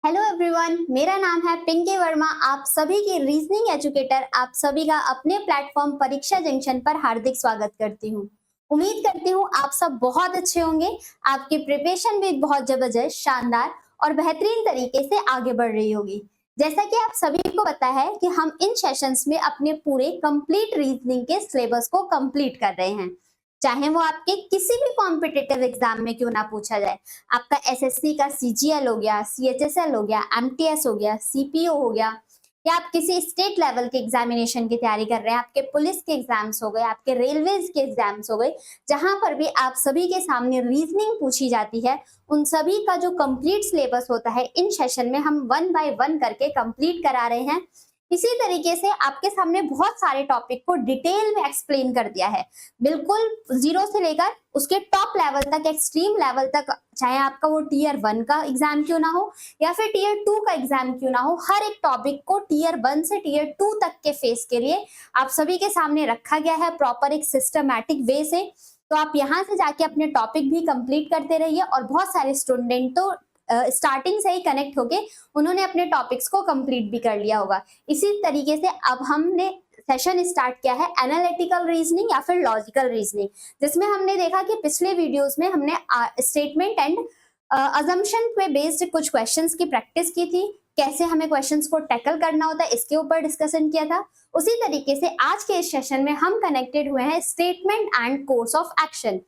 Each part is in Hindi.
हेलो एवरीवन, मेरा नाम है पिंकी वर्मा। आप सभी की रीजनिंग एजुकेटर, आप सभी का अपने प्लेटफॉर्म परीक्षा जंक्शन पर हार्दिक स्वागत करती हूँ। उम्मीद करती हूँ आप सब बहुत अच्छे होंगे। आपकी प्रिपरेशन भी बहुत जबरदस्त, शानदार और बेहतरीन तरीके से आगे बढ़ रही होगी। जैसा कि आप सभी को पता है कि हम इन सेशंस में अपने पूरे कंप्लीट रीजनिंग के सिलेबस को कंप्लीट कर रहे हैं, चाहे वो आपके किसी भी कॉम्पिटिटिव एग्जाम में क्यों ना पूछा जाए। आपका एसएससी का सीजीएल हो गया, सीएचएसएल हो गया, एमटीएस हो गया, सीपीओ हो गया, या आप किसी स्टेट लेवल के एग्जामिनेशन की तैयारी कर रहे हैं, आपके पुलिस के एग्जाम्स हो गए, आपके रेलवेज के एग्जाम्स हो गए, जहां पर भी आप सभी के सामने रीजनिंग पूछी जाती है, उन सभी का जो कंप्लीट सिलेबस होता है इन सेशन में हम वन बाय वन करके कंप्लीट करा रहे हैं। इसी तरीके से आपके सामने बहुत सारे टॉपिक को डिटेल में एक्सप्लेन कर दिया है, बिल्कुल जीरो से लेकर उसके टॉप लेवल तक, एक्सट्रीम लेवल तक, चाहे आपका वो टीयर 1 का एग्जाम क्यों ना हो या फिर टीयर 2 का एग्जाम क्यों ना हो, हर एक टॉपिक को टीयर 1 से टीयर 2 तक के फेस के लिए आप सभी के सामने रखा गया है प्रॉपर एक सिस्टमैटिक वे से। तो आप यहाँ से जाके अपने टॉपिक भी कंप्लीट करते रहिए और बहुत सारे स्टूडेंट तो स्टार्टिंग से ही कनेक्ट होके उन्होंने अपने टॉपिक्स को कंप्लीट भी कर लिया होगा। इसी तरीके से अब हमने सेशन स्टार्ट किया है एनालिटिकल रीजनिंग या फिर लॉजिकल रीजनिंग, जिसमें हमने देखा कि पिछले वीडियोस में हमने स्टेटमेंट एंड अजम्पशन पे बेस्ड कुछ क्वेश्चंस की प्रैक्टिस की थी, कैसे हमें क्वेश्चंस को टैकल करना होता है इसके ऊपर डिस्कशन किया था। उसी तरीके से आज के इस सेशन में हम कनेक्टेड हुए हैं statement and course of action,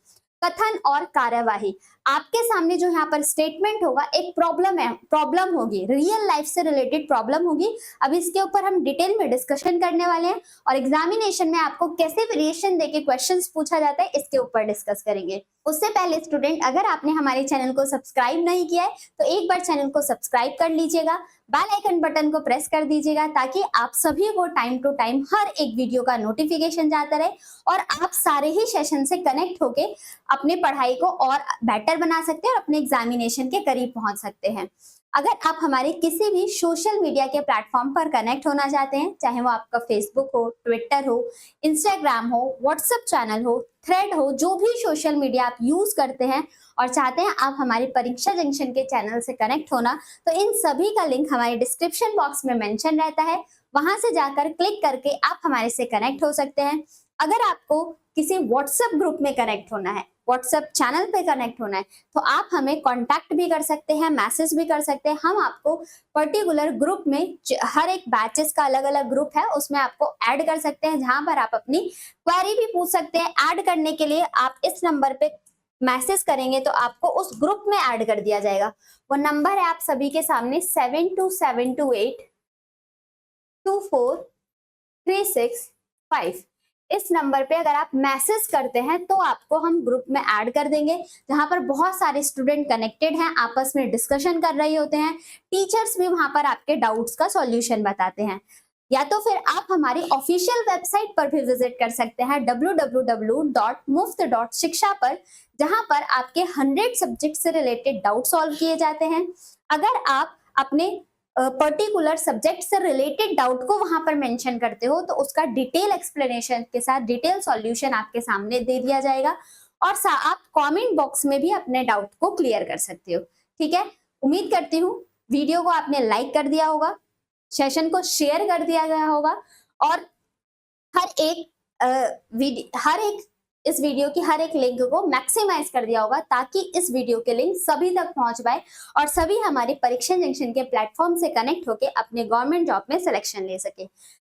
कथन और कार्यवाही। आपके सामने जो यहाँ पर स्टेटमेंट होगा एक प्रॉब्लम होगी, रियल लाइफ से रिलेटेड प्रॉब्लम होगी। अब इसके ऊपर हम डिटेल में डिस्कशन करने वाले हैं और एग्जामिनेशन में आपको कैसे वेरिएशन देके क्वेश्चंस पूछा जाता है इसके ऊपर डिस्कस करेंगे। उससे पहले स्टूडेंट, अगर आपने हमारे चैनल को सब्सक्राइब नहीं किया है तो एक बार चैनल को सब्सक्राइब कर लीजिएगा, बेल आइकन बटन को प्रेस कर दीजिएगा ताकि आप सभी को टाइम टू टाइम हर एक वीडियो का नोटिफिकेशन जाता रहे और आप सारे ही सेशन से कनेक्ट होके अपनी पढ़ाई को और बेटर बना सकते हैं और अपने एग्जामिनेशन के करीब पहुंच सकते हैं। अगर आप हमारे किसी भी सोशल मीडिया के प्लेटफॉर्म पर कनेक्ट होना चाहते हैं, चाहे वो आपका फेसबुक हो, ट्विटर हो, इंस्टाग्राम हो, व्हाट्सएप चैनल हो, थ्रेड हो, जो भी सोशल मीडिया आप यूज करते हैं और चाहते हैं आप हमारी परीक्षा जंक्शन के चैनल से कनेक्ट होना, तो इन सभी का लिंक हमारे डिस्क्रिप्शन बॉक्स में मेंशन रहता है। वहां से जाकर क्लिक करके आप हमारे से कनेक्ट हो सकते हैं। अगर आपको किसी व्हाट्सएप ग्रुप में कनेक्ट होना है, व्हाट्सएप चैनल पे कनेक्ट होना है, तो आप हमें कांटेक्ट भी कर सकते हैं, मैसेज भी कर सकते हैं। हम आपको पर्टिकुलर ग्रुप में, हर एक बैचेस का अलग अलग ग्रुप है, उसमें आपको ऐड कर सकते हैं, जहां पर आप अपनी क्वेरी भी पूछ सकते हैं। ऐड करने के लिए आप इस नंबर पे मैसेज करेंगे तो आपको उस ग्रुप में ऐड कर दिया जाएगा। वो नंबर है आप सभी के सामने 7272824365। इस नंबर पे अगर आप मैसेज करते हैं तो आपको हम ग्रुप में ऐड कर देंगे, जहां पर बहुत सारे स्टूडेंट कनेक्टेड हैं, आपस में डिस्कशन कर रहे होते हैं। टीचर्स भी वहां पर आपके डाउट्स का सॉल्यूशन बताते हैं। या तो फिर आप हमारी ऑफिशियल वेबसाइट पर भी विजिट कर सकते हैं www.muft.shiksha पर, जहां पर आपके 100 सब्जेक्ट से रिलेटेड डाउट सॉल्व किए जाते हैं। अगर आप अपने पर्टिकुलर सब्जेक्ट से रिलेटेड डाउट को वहां पर मेंशन करते हो तो उसका डिटेल एक्सप्लेनेशन के साथ डिटेल सॉल्यूशन आपके सामने दे दिया जाएगा और आप कमेंट बॉक्स में भी अपने डाउट को क्लियर कर सकते हो। ठीक है, उम्मीद करती हूँ वीडियो को आपने लाइक कर दिया होगा, सेशन को शेयर कर दिया गया होगा और इस वीडियो की हर एक लिंक को मैक्सिमाइज कर दिया होगा ताकि इस वीडियो के लिंक सभी तक पहुंच पाए और सभी हमारे परीक्षा जंक्शन के प्लेटफॉर्म से कनेक्ट होके अपने गवर्नमेंट जॉब में सिलेक्शन ले सके।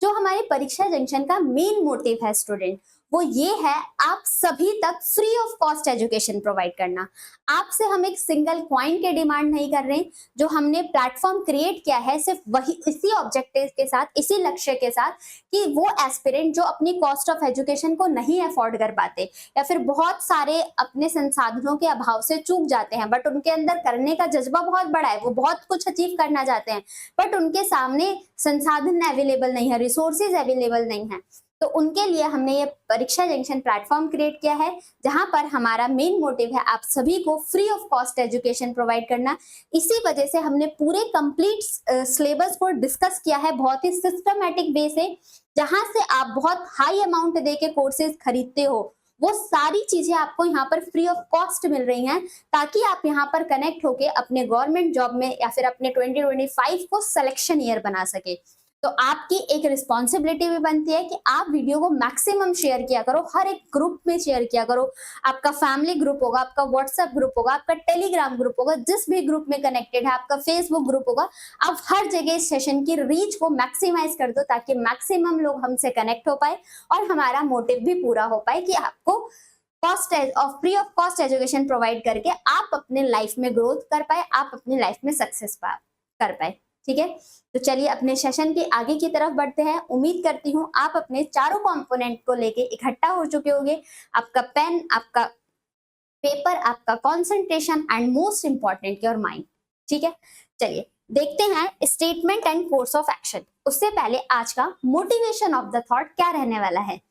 जो हमारे परीक्षा जंक्शन का मेन मोटिव है स्टूडेंट, वो ये है आप सभी तक free of cost education provide करना। आपसे हम एक सिंगल कॉइन के डिमांड नहीं कर रहे। जो हमने प्लेटफॉर्म क्रिएट किया है सिर्फ वही इसी ऑब्जेक्टिव के साथ, इसी लक्ष्य के साथ कि वो एस्पिरेंट जो अपनी कॉस्ट ऑफ एजुकेशन को नहीं अफोर्ड कर पाते या फिर बहुत सारे अपने संसाधनों के अभाव से चूक जाते हैं, बट उनके अंदर करने का जज्बा बहुत बड़ा है, वो बहुत कुछ अचीव करना चाहते हैं, बट उनके सामने संसाधन अवेलेबल नहीं है, रिसोर्सेज अवेलेबल नहीं है, तो उनके लिए हमने ये परीक्षा जंक्शन प्लेटफॉर्म क्रिएट किया है, जहां पर हमारा मेन मोटिव है आप सभी को free of cost education provide करना। इसी वजह से हमने पूरे कंप्लीट सिलेबस को डिस्कस किया है बहुत ही सिस्टमैटिक वे से, जहां से आप बहुत हाई अमाउंट दे के कोर्सेज खरीदते हो वो सारी चीजें आपको यहाँ पर फ्री ऑफ कॉस्ट मिल रही हैं, ताकि आप यहाँ पर कनेक्ट होके अपने गवर्नमेंट जॉब में या फिर अपने 2025 को सिलेक्शन ईयर बना सके। तो आपकी एक रिस्पॉन्सिबिलिटी भी बनती है कि आप वीडियो को मैक्सिमम शेयर किया करो, हर एक ग्रुप में शेयर किया करो। आपका फैमिली ग्रुप होगा, आपका व्हाट्सएप ग्रुप होगा, आपका टेलीग्राम ग्रुप होगा, जिस भी ग्रुप में कनेक्टेड है, आपका फेसबुक ग्रुप होगा, आप हर जगह इस सेशन की रीच को मैक्सिमाइज कर दो, ताकि मैक्सिमम लोग हमसे कनेक्ट हो पाए और हमारा मोटिव भी पूरा हो पाए कि आपको free of cost education provide करके आप अपने लाइफ में ग्रोथ कर पाए, आप अपनी लाइफ में सक्सेस कर पाए। ठीक है, तो चलिए अपने सेशन के आगे की तरफ बढ़ते हैं। उम्मीद करती हूँ आप अपने चारों कंपोनेंट को लेके इकट्ठा हो चुके होंगे। आपका पेन, आपका पेपर, आपका concentration and most important your mind. ठीक है, चलिए देखते हैं statement and course of action. उससे पहले आज का मोटिवेशन ऑफ द थॉट क्या रहने वाला है।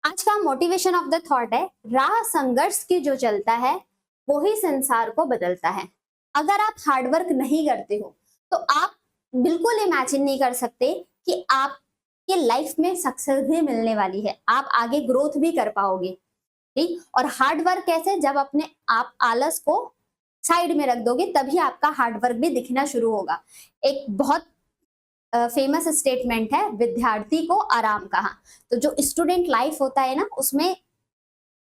आज का मोटिवेशन ऑफ द थॉट है, राह संघर्ष की जो चलता है वो ही संसार को बदलता है। अगर आप हार्डवर्क नहीं करते हो तो आप बिल्कुल इमेजिन नहीं कर सकते कि आपके लाइफ में सक्सेस भी मिलने वाली है, आप आगे ग्रोथ भी कर पाओगे। ठीक, और हार्डवर्क कैसे, जब अपने आप आलस को साइड में रख दोगे तभी आपका हार्डवर्क भी दिखना शुरू होगा। एक बहुत फेमस स्टेटमेंट है, विद्यार्थी को आराम कहाँ। तो जो स्टूडेंट लाइफ होता है ना, उसमें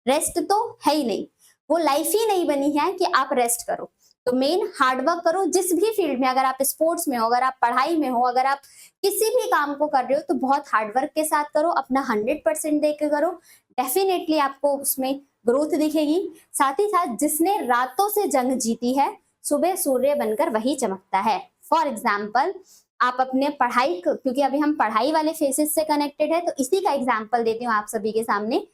रेस्ट तो है ही नहीं, वो लाइफ ही नहीं बनी है कि आप रेस्ट करो। तो मेन हार्डवर्क करो, जिस भी फील्ड में, अगर आप स्पोर्ट्स में हो, अगर आप पढ़ाई में हो, अगर आप किसी भी काम को कर रहे हो तो बहुत हार्डवर्क के साथ करो, अपना 100% दे के करो। डेफिनेटली आपको उसमें ग्रोथ दिखेगी। साथ ही साथ जिसने रातों से जंग जीती है, सुबह सूर्य बनकर वही चमकता है। फॉर एग्जाम्पल, आप अपने पढ़ाई, क्योंकि अभी हम पढ़ाई वाले फेसेस से कनेक्टेड है, तो इसी का एग्जाम्पल देती हूँ आप सभी के सामने।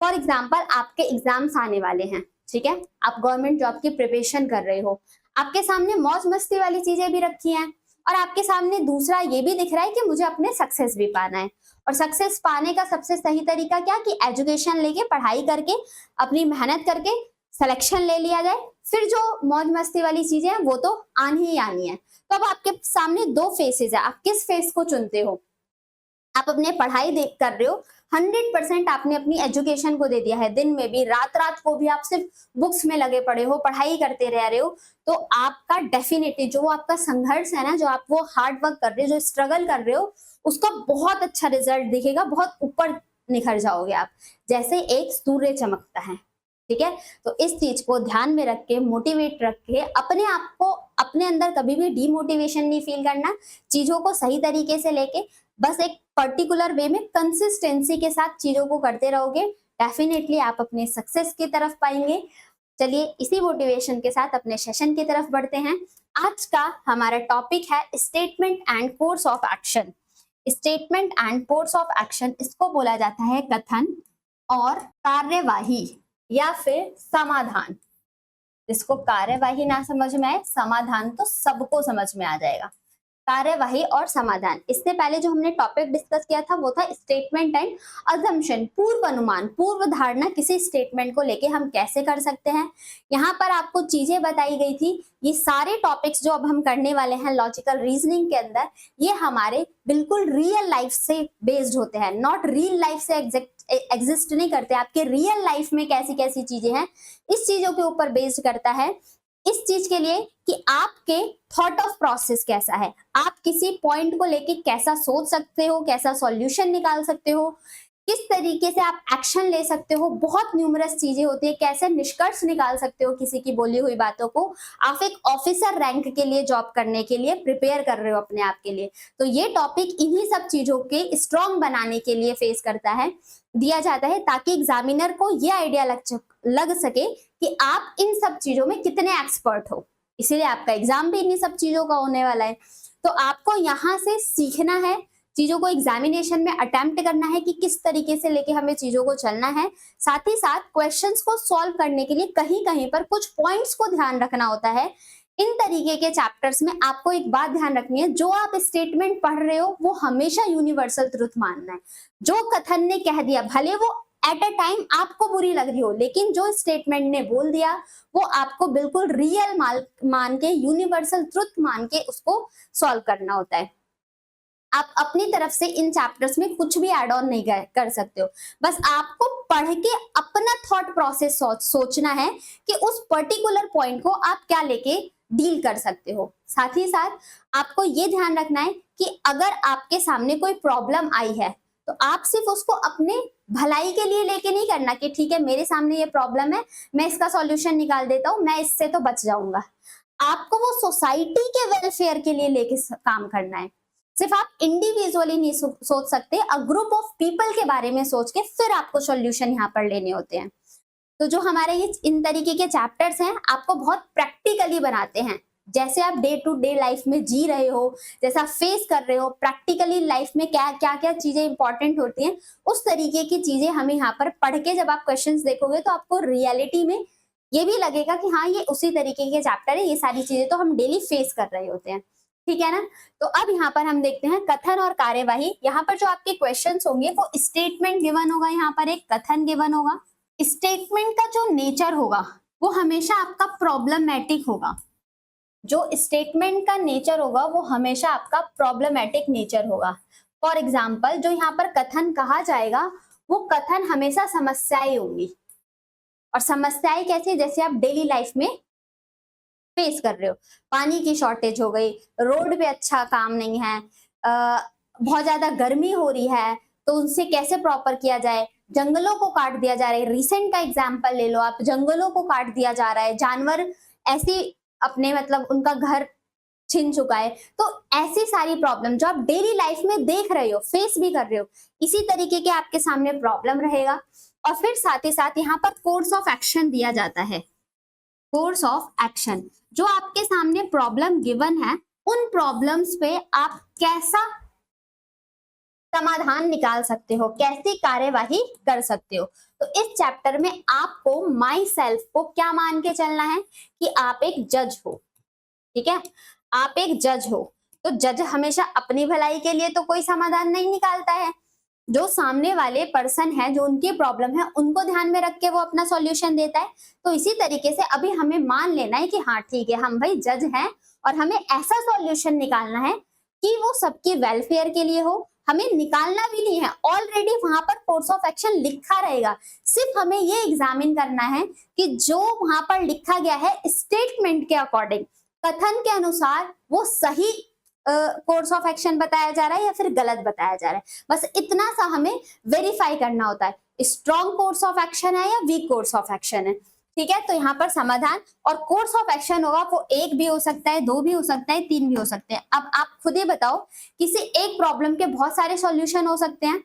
फॉर एग्जाम्पल, आपके एग्जाम्स आने वाले हैं, ठीक है, आप गवर्नमेंट जॉब की प्रिपरेशन कर रहे हो, आपके सामने मौज मस्ती वाली चीजें भी रखी हैं और आपके सामने दूसरा ये भी दिख रहा है कि मुझे अपने सक्सेस भी पाना है। और सक्सेस पाने का सबसे सही तरीका क्या, कि एजुकेशन लेके, पढ़ाई करके, अपनी मेहनत करके सिलेक्शन ले लिया जाए, फिर जो मौज मस्ती वाली चीजें हैं वो तो आनी ही आनी है। तो अब आपके सामने दो फेसेस है, आप किस फेस को चुनते हो। आप अपने पढ़ाई देख कर रहे हो, 100% आपने अपनी एजुकेशन को दे दिया है, दिन में भी, रात रात को भी आप सिर्फ बुक्स में लगे पड़े हो, पढ़ाई करते रह रहे हो, तो आपका डेफिनेटली जो आपका संघर्ष है ना, जो आप वो हार्ड वर्क कर रहे हो, जो स्ट्रगल कर रहे हो, उसका बहुत अच्छा रिजल्ट दिखेगा, बहुत ऊपर निखर जाओगे आप, जैसे एक सूर्य चमकता है। ठीक है, तो इस चीज को ध्यान में रख के, मोटिवेट रख के, अपने आप को, अपने अंदर कभी भी डीमोटिवेशन नहीं फील करना, चीजों को सही तरीके से लेके बस एक पर्टिकुलर वे में कंसिस्टेंसी के साथ चीजों को करते रहोगे, डेफिनेटली आप अपने सक्सेस की तरफ पाएंगे। चलिए इसी मोटिवेशन के साथ अपने सेशन की तरफ बढ़ते हैं। आज का हमारा टॉपिक है statement and course of action. Statement and course of action, इसको बोला जाता है कथन और कार्यवाही या फिर समाधान। जिसको कार्यवाही ना समझ में आए, समाधान तो सबको समझ में आ जाएगा। कार्यवाही और समाधान, इससे पहले जो हमने टॉपिक डिस्कस किया था वो था स्टेटमेंट एंड अजम्पशन, पूर्व अनुमान, पूर्व धारणा किसी स्टेटमेंट को लेके हम कैसे कर सकते हैं। यहाँ पर आपको चीजें बताई गई थी। ये सारे टॉपिक्स जो अब हम करने वाले हैं लॉजिकल रीजनिंग के अंदर, ये हमारे बिल्कुल रियल लाइफ से बेस्ड होते हैं, नॉट रियल लाइफ से एग्जिस्ट नहीं करते। आपके रियल लाइफ में कैसी कैसी चीजें हैं, इस चीजों के ऊपर बेस्ड करता है। इस चीज के लिए कि आपके थॉट ऑफ प्रोसेस कैसा है, आप किसी पॉइंट को लेके कैसा सोच सकते हो, कैसा सॉल्यूशन निकाल सकते हो, किस तरीके से आप एक्शन ले सकते हो, बहुत न्यूमरस चीजें होती है, कैसे निष्कर्ष निकाल सकते हो किसी की बोली हुई बातों को। आप एक ऑफिसर रैंक के लिए जॉब करने के लिए प्रिपेयर कर रहे हो अपने आप के लिए, तो ये टॉपिक इन्हीं सब चीजों के स्ट्रॉन्ग बनाने के लिए फेस करता है, दिया जाता है, ताकि एग्जामिनर को ये आइडिया लग सके कि आप इन सब चीजों में कितने एक्सपर्ट हो। इसीलिए आपका एग्जाम भी इन्हीं सब चीजों का होने वाला है। तो आपको यहाँ से सीखना है, चीजों को एग्जामिनेशन में अटेम्प्ट करना है कि किस तरीके से लेके हमें चीजों को चलना है। साथ ही साथ क्वेश्चंस को सॉल्व करने के लिए कहीं कहीं पर कुछ पॉइंट्स को ध्यान रखना होता है। इन तरीके के चैप्टर्स में आपको एक बात ध्यान रखनी है, जो आप स्टेटमेंट पढ़ रहे हो वो हमेशा यूनिवर्सल ट्रुथ मानना है। जो कथन ने कह दिया, भले वो एट अ टाइम आपको बुरी लग रही हो, लेकिन जो स्टेटमेंट ने बोल दिया वो आपको बिल्कुल रियल मान के, यूनिवर्सल ट्रुथ मान के उसको सॉल्व करना होता है। आप अपनी तरफ से इन चैप्टर्स में कुछ भी ऐड ऑन नहीं कर सकते हो। बस आपको पढ़ के अपना थॉट प्रोसेस सोचना है कि उस पर्टिकुलर पॉइंट को आप क्या लेके डील कर सकते हो। साथ ही साथ आपको ये ध्यान रखना है कि अगर आपके सामने कोई प्रॉब्लम आई है तो आप सिर्फ उसको अपने भलाई के लिए लेके नहीं करना कि ठीक है मेरे सामने ये प्रॉब्लम है, मैं इसका सॉल्यूशन निकाल देता हूं, मैं इससे तो बच जाऊंगा। आपको वो सोसाइटी के वेलफेयर के लिए लेके काम करना है। सिर्फ आप इंडिविजुअली नहीं सोच सकते, अ ग्रुप ऑफ पीपल के बारे में सोच के फिर आपको सॉल्यूशन यहाँ पर लेने होते हैं। तो जो हमारे ये इन तरीके के चैप्टर्स हैं आपको बहुत प्रैक्टिकली बनाते हैं। जैसे आप डे टू डे लाइफ में जी रहे हो, जैसा फेस कर रहे हो, प्रैक्टिकली लाइफ में क्या क्या क्या चीजें इंपॉर्टेंट होती हैं, उस तरीके की चीजें हमें यहाँ पर पढ़ के जब आप क्वेश्चंस देखोगे तो आपको रियलिटी में ये भी लगेगा कि हाँ ये उसी तरीके के चैप्टर है, ये सारी चीजें तो हम डेली फेस कर रहे होते हैं। ठीक है ना। तो अब यहाँ पर हम देखते हैं कथन और कार्यवाही। यहाँ पर जो आपके क्वेश्चंस होंगे वो स्टेटमेंट गिवन होगा, यहाँ पर एक कथन गिवन होगा। स्टेटमेंट का जो नेचर होगा वो हमेशा आपका प्रॉब्लमैटिक होगा। जो स्टेटमेंट का नेचर होगा वो हमेशा आपका प्रॉब्लमैटिक नेचर होगा। फॉर एग्जाम्पल जो यहाँ पर कथन कहा जाएगा वो कथन हमेशा समस्याएं होंगी। और समस्याएं कैसे, जैसे आप डेली लाइफ में फेस कर रहे हो, पानी की शॉर्टेज हो गई, रोड पे अच्छा काम नहीं है, बहुत ज्यादा गर्मी हो रही है तो उनसे कैसे प्रॉपर किया जाए, जंगलों को काट दिया जा रहा है। रिसेंट का एग्जांपल ले लो आप, जंगलों को काट दिया जा रहा है, जानवर ऐसी अपने मतलब उनका घर छिन चुका है। तो ऐसी सारी प्रॉब्लम जो आप डेली लाइफ में देख रहे हो, फेस भी कर रहे हो, इसी तरीके के आपके सामने प्रॉब्लम रहेगा। और फिर साथ ही साथ यहाँ पर कोर्स ऑफ एक्शन दिया जाता है। कोर्स ऑफ एक्शन, जो आपके सामने प्रॉब्लम गिवन है उन प्रॉब्लम्स पे आप कैसा समाधान निकाल सकते हो, कैसी कार्यवाही कर सकते हो। तो इस चैप्टर में आपको माई सेल्फ को क्या मान के चलना है कि आप एक जज हो। ठीक है, आप एक जज हो। तो जज हमेशा अपनी भलाई के लिए तो कोई समाधान नहीं निकालता है, जो सामने वाले पर्सन है, जो उनकी प्रॉब्लम है उनको ध्यान में रख के वो अपना सॉल्यूशन देता है। तो इसी तरीके से अभी हमें मान लेना है कि हाँ ठीक है हम भाई जज हैं और हमें ऐसा सॉल्यूशन निकालना है कि वो सबकी वेलफेयर के लिए हो। हमें निकालना भी नहीं है, ऑलरेडी वहां पर कोर्स ऑफ एक्शन लिखा रहेगा। सिर्फ हमें ये एग्जामिन करना है कि जो वहां पर लिखा गया है स्टेटमेंट के अकॉर्डिंग, कथन के अनुसार वो सही कोर्स ऑफ एक्शन बताया जा रहा है या फिर गलत बताया जा रहा है। बस इतना सा हमें वेरीफाई करना होता है, स्ट्रॉन्ग कोर्स ऑफ एक्शन है या वीक कोर्स ऑफ एक्शन है। ठीक है, तो यहाँ पर समाधान और कोर्स ऑफ एक्शन होगा वो एक भी हो सकता है, दो भी हो सकता है, तीन भी हो सकते हैं। अब आप खुद ही बताओ, किसी एक प्रॉब्लम के बहुत सारे सॉल्यूशन हो सकते हैं,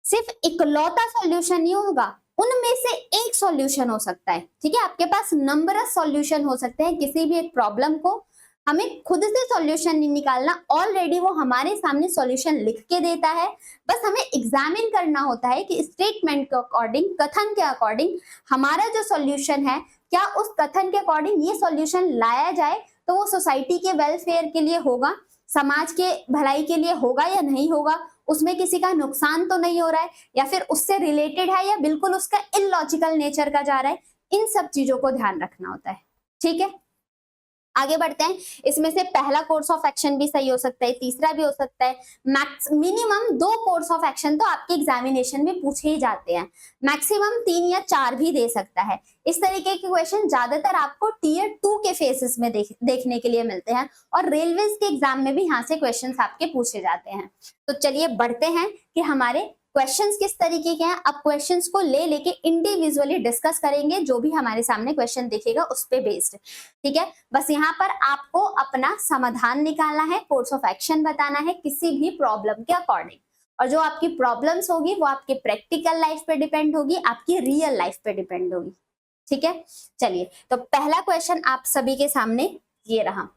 सिर्फ इकलौता सॉल्यूशन नहीं होगा, उनमें से एक सॉल्यूशन हो सकता है। ठीक है, आपके पास नंबरस सॉल्यूशन हो सकते हैं किसी भी एक प्रॉब्लम को। हमें खुद से सॉल्यूशन नहीं निकालना, ऑलरेडी वो हमारे सामने सॉल्यूशन लिख के देता है। बस हमें एग्जामिन करना होता है कि स्टेटमेंट के अकॉर्डिंग, कथन के अकॉर्डिंग हमारा जो सॉल्यूशन है क्या उस कथन के अकॉर्डिंग ये सॉल्यूशन लाया जाए तो वो सोसाइटी के वेलफेयर के लिए होगा, समाज के भलाई के लिए होगा या नहीं होगा, उसमें किसी का नुकसान तो नहीं हो रहा है या फिर उससे रिलेटेड है या बिल्कुल उसका इलॉजिकल नेचर का जा रहा है। इन सब चीजों को ध्यान रखना होता है। ठीक है, आगे बढ़ते हैं। इसमें से पहला कोर्स ऑफ एक्शन भी सही हो सकता है, तीसरा भी हो सकता है। मिनिमम 2 कोर्स ऑफ एक्शन तो आपके एग्जामिनेशन में पूछे ही जाते हैं, मैक्सिमम 3 या 4 भी दे सकता है। इस तरीके के क्वेश्चन ज्यादातर आपको टीयर 2 के फेसेस में देखने के लिए मिलते हैं और रेलवेज के एग्जाम में भी यहाँ से क्वेश्चन आपके पूछे जाते हैं। तो चलिए बढ़ते हैं कि हमारे क्वेश्चंस किस तरीके के हैं। अब क्वेश्चंस को लेके इंडिविजुअली डिस्कस करेंगे, जो भी हमारे सामने क्वेश्चन दिखेगा उस पे बेस्ड। ठीक है, बस यहाँ पर आपको अपना समाधान निकालना है, कोर्स ऑफ एक्शन बताना है किसी भी प्रॉब्लम के अकॉर्डिंग। और जो आपकी प्रॉब्लम्स होगी वो आपकी प्रैक्टिकल लाइफ पे डिपेंड होगी, आपकी रियल लाइफ पे डिपेंड होगी। ठीक है, चलिए तो पहला क्वेश्चन आप सभी के सामने ये रहा।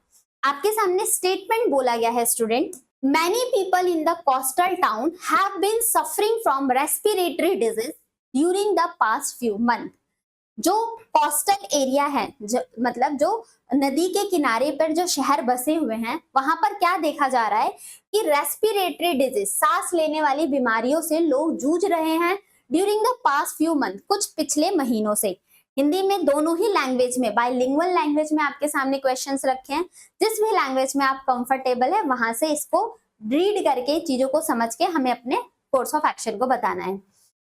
आपके सामने स्टेटमेंट बोला गया है student, many people in the coastal town have been suffering from respiratory disease during the past few months। जो कोस्टल एरिया है, मतलब जो नदी के किनारे पर जो शहर बसे हुए हैं, वहां पर क्या देखा जा रहा है कि रेस्पिरेटरी डिजीज, सांस लेने वाली बीमारियों से लोग जूझ रहे हैं during the past few month, कुछ पिछले महीनों से। हिंदी में दोनों ही लैंग्वेज में, बाइलिंगुअल लैंग्वेज में आपके सामने क्वेश्चंस रखे हैं। जिस भी लैंग्वेज में आप कंफर्टेबल है वहां से इसको रीड करके चीजों को समझ के हमें अपने कोर्स ऑफ एक्शन को बताना है।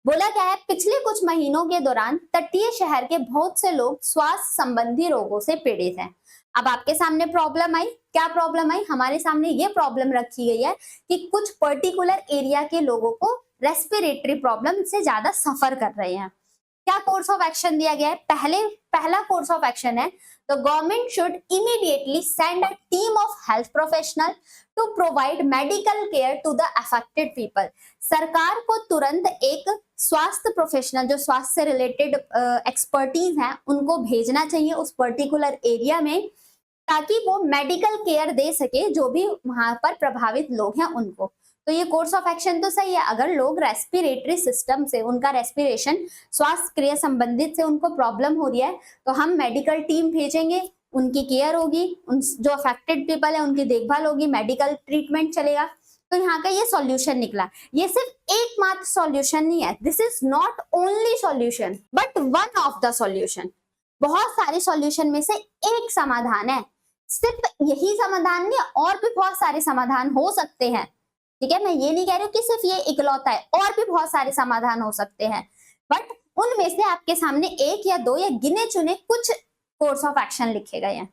बोला क्या है, पिछले कुछ महीनों के दौरान तटीय शहर के बहुत से लोग श्वास संबंधी रोगों से पीड़ित हैं। अब आपके सामने प्रॉब्लम आई, क्या प्रॉब्लम आई, हमारे सामने ये प्रॉब्लम रखी गई है कि कुछ पर्टिकुलर एरिया के लोगों को रेस्पिरेटरी प्रॉब्लम से ज्यादा सफर कर रहे हैं। क्या कोर्स ऑफ एक्शन दिया गया है, पहला कोर्स ऑफ एक्शन है, the government should immediately send a team of health professional to provide medical care to the affected people. सरकार को तुरंत एक स्वास्थ्य प्रोफेशनल, जो स्वास्थ्य से रिलेटेड एक्सपर्टीज हैं, उनको भेजना चाहिए उस पर्टिकुलर एरिया में, ताकि वो मेडिकल केयर दे सके जो भी वहां पर प्रभावित लोग हैं उनको। तो ये कोर्स ऑफ एक्शन तो सही है। अगर लोग रेस्पिरेटरी सिस्टम से, उनका रेस्पिरेशन, श्वास क्रिया संबंधित से उनको प्रॉब्लम हो रही है, तो हम मेडिकल टीम भेजेंगे, उनकी केयर होगी, उन जो अफेक्टेड पीपल है उनकी देखभाल होगी, मेडिकल ट्रीटमेंट चलेगा। तो यहाँ का ये सॉल्यूशन निकला। ये सिर्फ एकमात्र सॉल्यूशन नहीं है, this is not only solution but one of the solution. बहुत सारे सॉल्यूशन में से एक समाधान है। सिर्फ यही समाधान नहीं, और भी बहुत सारे समाधान हो सकते हैं। ठीक है, मैं ये नहीं कह रही हूँ कि सिर्फ ये इकलौता है, और भी बहुत सारे समाधान हो सकते हैं, बट उनमें से आपके सामने एक या दो या गिने चुने कुछ कोर्स ऑफ एक्शन लिखे गए हैं।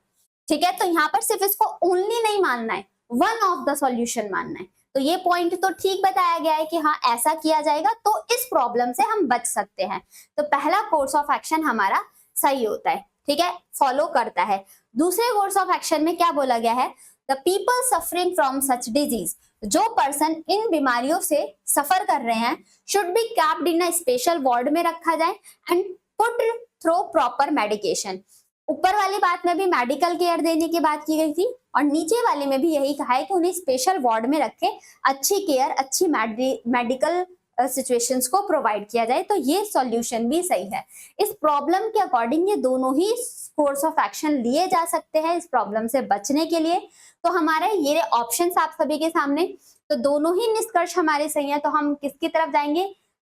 ठीक है, तो यहाँ पर सिर्फ इसको ओनली नहीं मानना है, वन ऑफ द सॉल्यूशन मानना है। तो ये पॉइंट तो ठीक बताया गया है कि हाँ ऐसा किया जाएगा तो इस प्रॉब्लम से हम बच सकते हैं। तो पहला कोर्स ऑफ एक्शन हमारा सही होता है, ठीक है, फॉलो करता है। दूसरे कोर्स ऑफ एक्शन में क्या बोला गया है, the people suffering from such disease, जो पर्सन इन बीमारियों से सफर कर रहे हैं, should be capped in a special ward में रखा जाए and put through proper medication. ऊपर वाली बात में भी मेडिकल केयर देने की बात की गई थी, और नीचे वाले में भी यही कहा है कि उन्हें स्पेशल वार्ड में रखे, अच्छी केयर, अच्छी मेडिकल सिचुएशंस को प्रोवाइड किया जाए। तो ये सॉल्यूशन भी सही है। इस प्रॉब्लम के अकॉर्डिंग ये दोनों ही कोर्स ऑफ एक्शन लिए जा सकते हैं इस प्रॉब्लम से बचने के लिए। तो हमारे ये ऑप्शंस आप सभी के सामने, तो दोनों ही निष्कर्ष हमारे सही है। तो हम किसकी तरफ जाएंगे,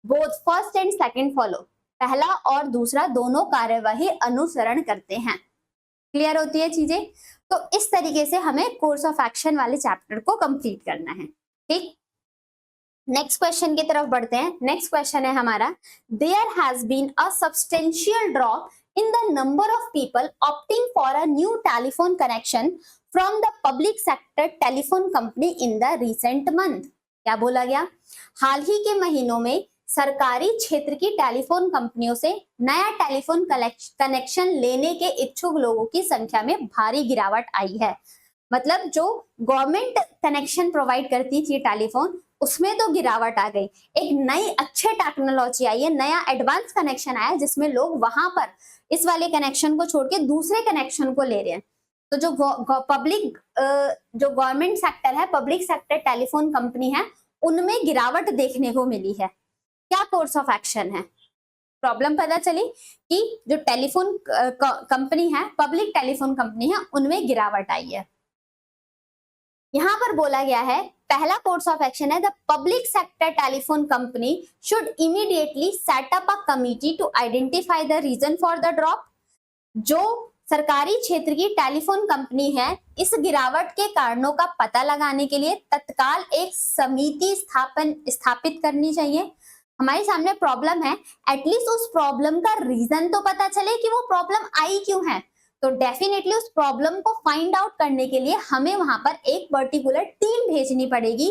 both first and second follow, पहला और दूसरा दोनों कार्यवाही अनुसरण करते हैं। क्लियर होती है चीजें। तो इस तरीके से हमें कोर्स ऑफ एक्शन वाले चैप्टर को कंप्लीट करना है। ठीक, नेक्स्ट क्वेश्चन की तरफ बढ़ते हैं। नेक्स्ट क्वेश्चन है हमारा, there has been a substantial drop in the number of people opting for a new telephone connection from the public sector telephone company in the recent month। क्या बोला गया, हाल ही के महीनों में सरकारी क्षेत्र की टेलीफोन कंपनियों से नया टेलीफोन कनेक्शन लेने के इच्छुक लोगों की संख्या में भारी गिरावट आई है। मतलब जो गवर्नमेंट कनेक्शन प्रोवाइड करती थी टेलीफोन, उसमें तो गिरावट आ गई। एक नई अच्छे टेक्नोलॉजी आई है, नया एडवांस कनेक्शन आया, जिसमें लोग वहां पर इस वाले कनेक्शन को छोड़ के दूसरे कनेक्शन को ले रहे हैं। तो जो पब्लिक, जो गवर्नमेंट सेक्टर है, पब्लिक सेक्टर टेलीफोन कंपनी है, उनमें गिरावट देखने को मिली है। क्या कोर्स ऑफ एक्शन है, प्रॉब्लम पता चली कि जो टेलीफोन कंपनी है, पब्लिक टेलीफोन कंपनी है, उनमें गिरावट आई है। यहां पर बोला गया है, पहला कोर्स ऑफ एक्शन है, the public sector telephone company should immediately set up a committee to identify the reason for the drop. जो सरकारी क्षेत्र की टेलीफोन कंपनी है, इस गिरावट के कारणों का पता लगाने के लिए तत्काल एक समिति स्थापित करनी चाहिए। हमारे सामने प्रॉब्लम है, एटलीस्ट उस प्रॉब्लम का रीजन तो पता चले कि वो प्रॉब्लम आई क्यों है। तो डेफिनेटली उस प्रॉब्लम को फाइंड आउट करने के लिए हमें वहां पर एक पर्टिकुलर टीम भेजनी पड़ेगी,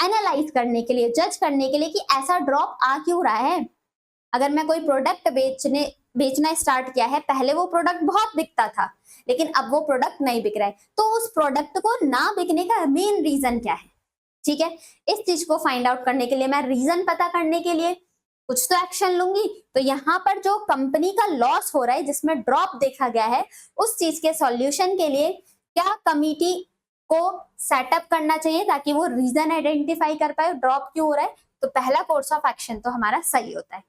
एनालाइज करने के लिए, जज करने के लिए कि ऐसा ड्रॉप आ क्यों रहा है। अगर मैं कोई प्रोडक्ट बेचना स्टार्ट किया है, पहले वो प्रोडक्ट बहुत बिकता था, लेकिन अब वो प्रोडक्ट नहीं बिक रहा है, तो उस प्रोडक्ट को ना बिकने का मेन रीजन क्या है। ठीक है, इस चीज को फाइंड आउट करने के लिए, मैं रीजन पता करने के लिए कुछ तो एक्शन लूंगी। तो यहाँ पर जो कंपनी का लॉस हो रहा है, जिसमें ड्रॉप देखा गया है, उस चीज के सॉल्यूशन के लिए क्या कमिटी को सेटअप करना चाहिए ताकि वो रीजन आइडेंटिफाई कर पाए ड्रॉप क्यों हो रहा है। तो पहला कोर्स ऑफ एक्शन तो हमारा सही होता है।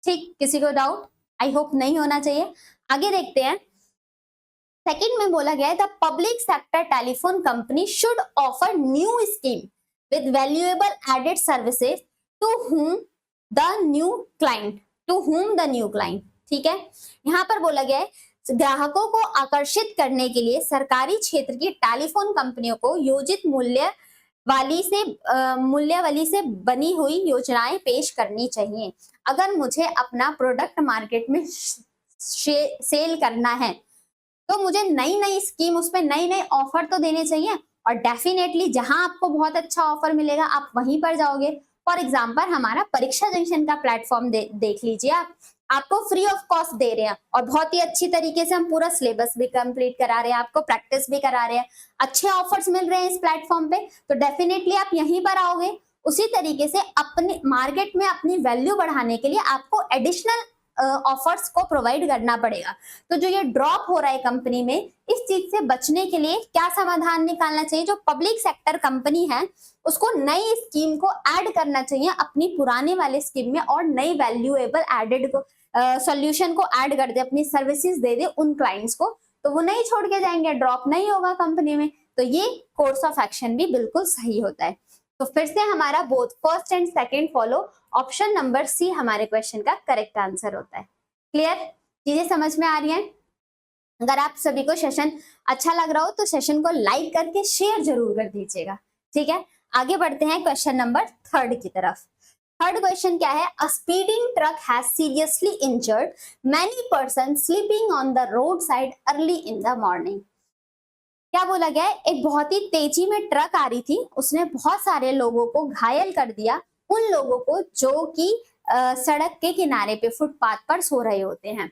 ठीक, किसी को डाउट, आई होप नहीं होना चाहिए। आगे देखते हैं, सेकंड में बोला गया है, the public sector telephone company should offer new scheme with valuable added services to whom the new client। ठीक है, यहाँ पर बोला गया है, ग्राहकों को आकर्षित करने के लिए सरकारी क्षेत्र की टेलीफोन कंपनियों को योजित मूल्य मूल्यावली से बनी हुई योजनाएं पेश करनी चाहिए। अगर मुझे अपना प्रोडक्ट मार्केट में सेल करना है तो मुझे नई नई स्कीम, उसमें नई नई ऑफर तो देने चाहिए, और डेफिनेटली जहां आपको बहुत अच्छा ऑफर मिलेगा आप वहीं पर जाओगे। फॉर एग्जाम्पल हमारा परीक्षा जंक्शन का प्लेटफॉर्म देख लीजिए, आपको फ्री ऑफ कॉस्ट दे रहे हैं और बहुत ही अच्छी तरीके से हम पूरा सिलेबस भी कंप्लीट करा रहे हैं, आपको प्रैक्टिस भी करा रहे हैं, अच्छे ऑफर्स मिल रहे हैं इस प्लेटफॉर्म पे, तो डेफिनेटली आप यहीं पर आओगे। उसी तरीके से अपने मार्केट में अपनी वैल्यू बढ़ाने के लिए आपको एडिशनल ऑफर्स को प्रोवाइड करना पड़ेगा। तो जो ये ड्रॉप हो रहा है कंपनी में, इस चीज से बचने के लिए क्या समाधान निकालना चाहिए? जो पब्लिक सेक्टर कंपनी है उसको नई स्कीम को ऐड करना चाहिए अपनी पुराने वाले स्कीम में, और नई वैल्यूएबल एडेड को सॉल्यूशन को ऐड कर दे, अपनी सर्विसेज दे दे उन क्लाइंट्स को, तो वो नहीं छोड़ के जाएंगे, ड्रॉप नहीं होगा कंपनी में। तो ये कोर्स ऑफ एक्शन भी बिल्कुल सही होता है। तो फिर से हमारा both first and second follow, option number C हमारे क्वेश्चन का करेक्ट आंसर होता है। क्लियर? चीजें समझ में आ रही हैं? अगर आप सभी को सेशन अच्छा लग रहा हो तो सेशन को लाइक करके शेयर जरूर कर दीजिएगा। ठीक है, आगे बढ़ते हैं क्वेश्चन नंबर थर्ड की तरफ। थर्ड क्वेश्चन क्या है? A speeding truck has seriously injured many person sleeping on the road side early in the morning. क्या बोला गया है? एक बहुत ही तेजी में ट्रक आ रही थी, उसने बहुत सारे लोगों को घायल कर दिया, उन लोगों को जो कि सड़क के किनारे पे फुटपाथ पर सो रहे होते हैं।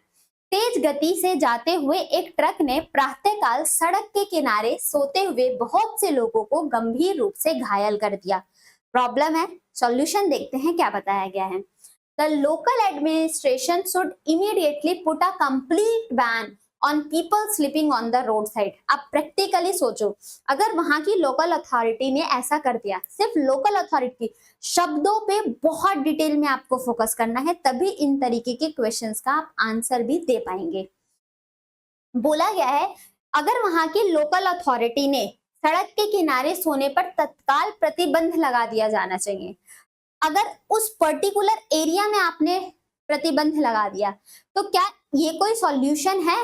तेज गति से जाते हुए एक ट्रक ने प्रातःकाल सड़क के किनारे सोते हुए बहुत से लोगों को गंभीर रूप से घायल कर दिया। प्रॉब्लम है, सॉल्यूशन देखते हैं क्या बताया गया है। The local administration should immediately put a complete ban on people sleeping on the road side. आप प्रैक्टिकली सोचो, अगर वहां की लोकल अथॉरिटी ने ऐसा कर दिया, सिर्फ लोकल अथॉरिटी, शब्दों पे बहुत डिटेल में आपको फोकस करना है, तभी इन तरीके के क्वेश्चंस का आप आंसर भी दे पाएंगे। बोला गया है अगर वहां की लोकल अथॉरिटी ने सड़क के किनारे सोने पर तत्काल प्रतिबंध लगा दिया जाना चाहिए। अगर उस पर्टिकुलर एरिया में आपने प्रतिबंध लगा दिया तो क्या ये कोई सॉल्यूशन है?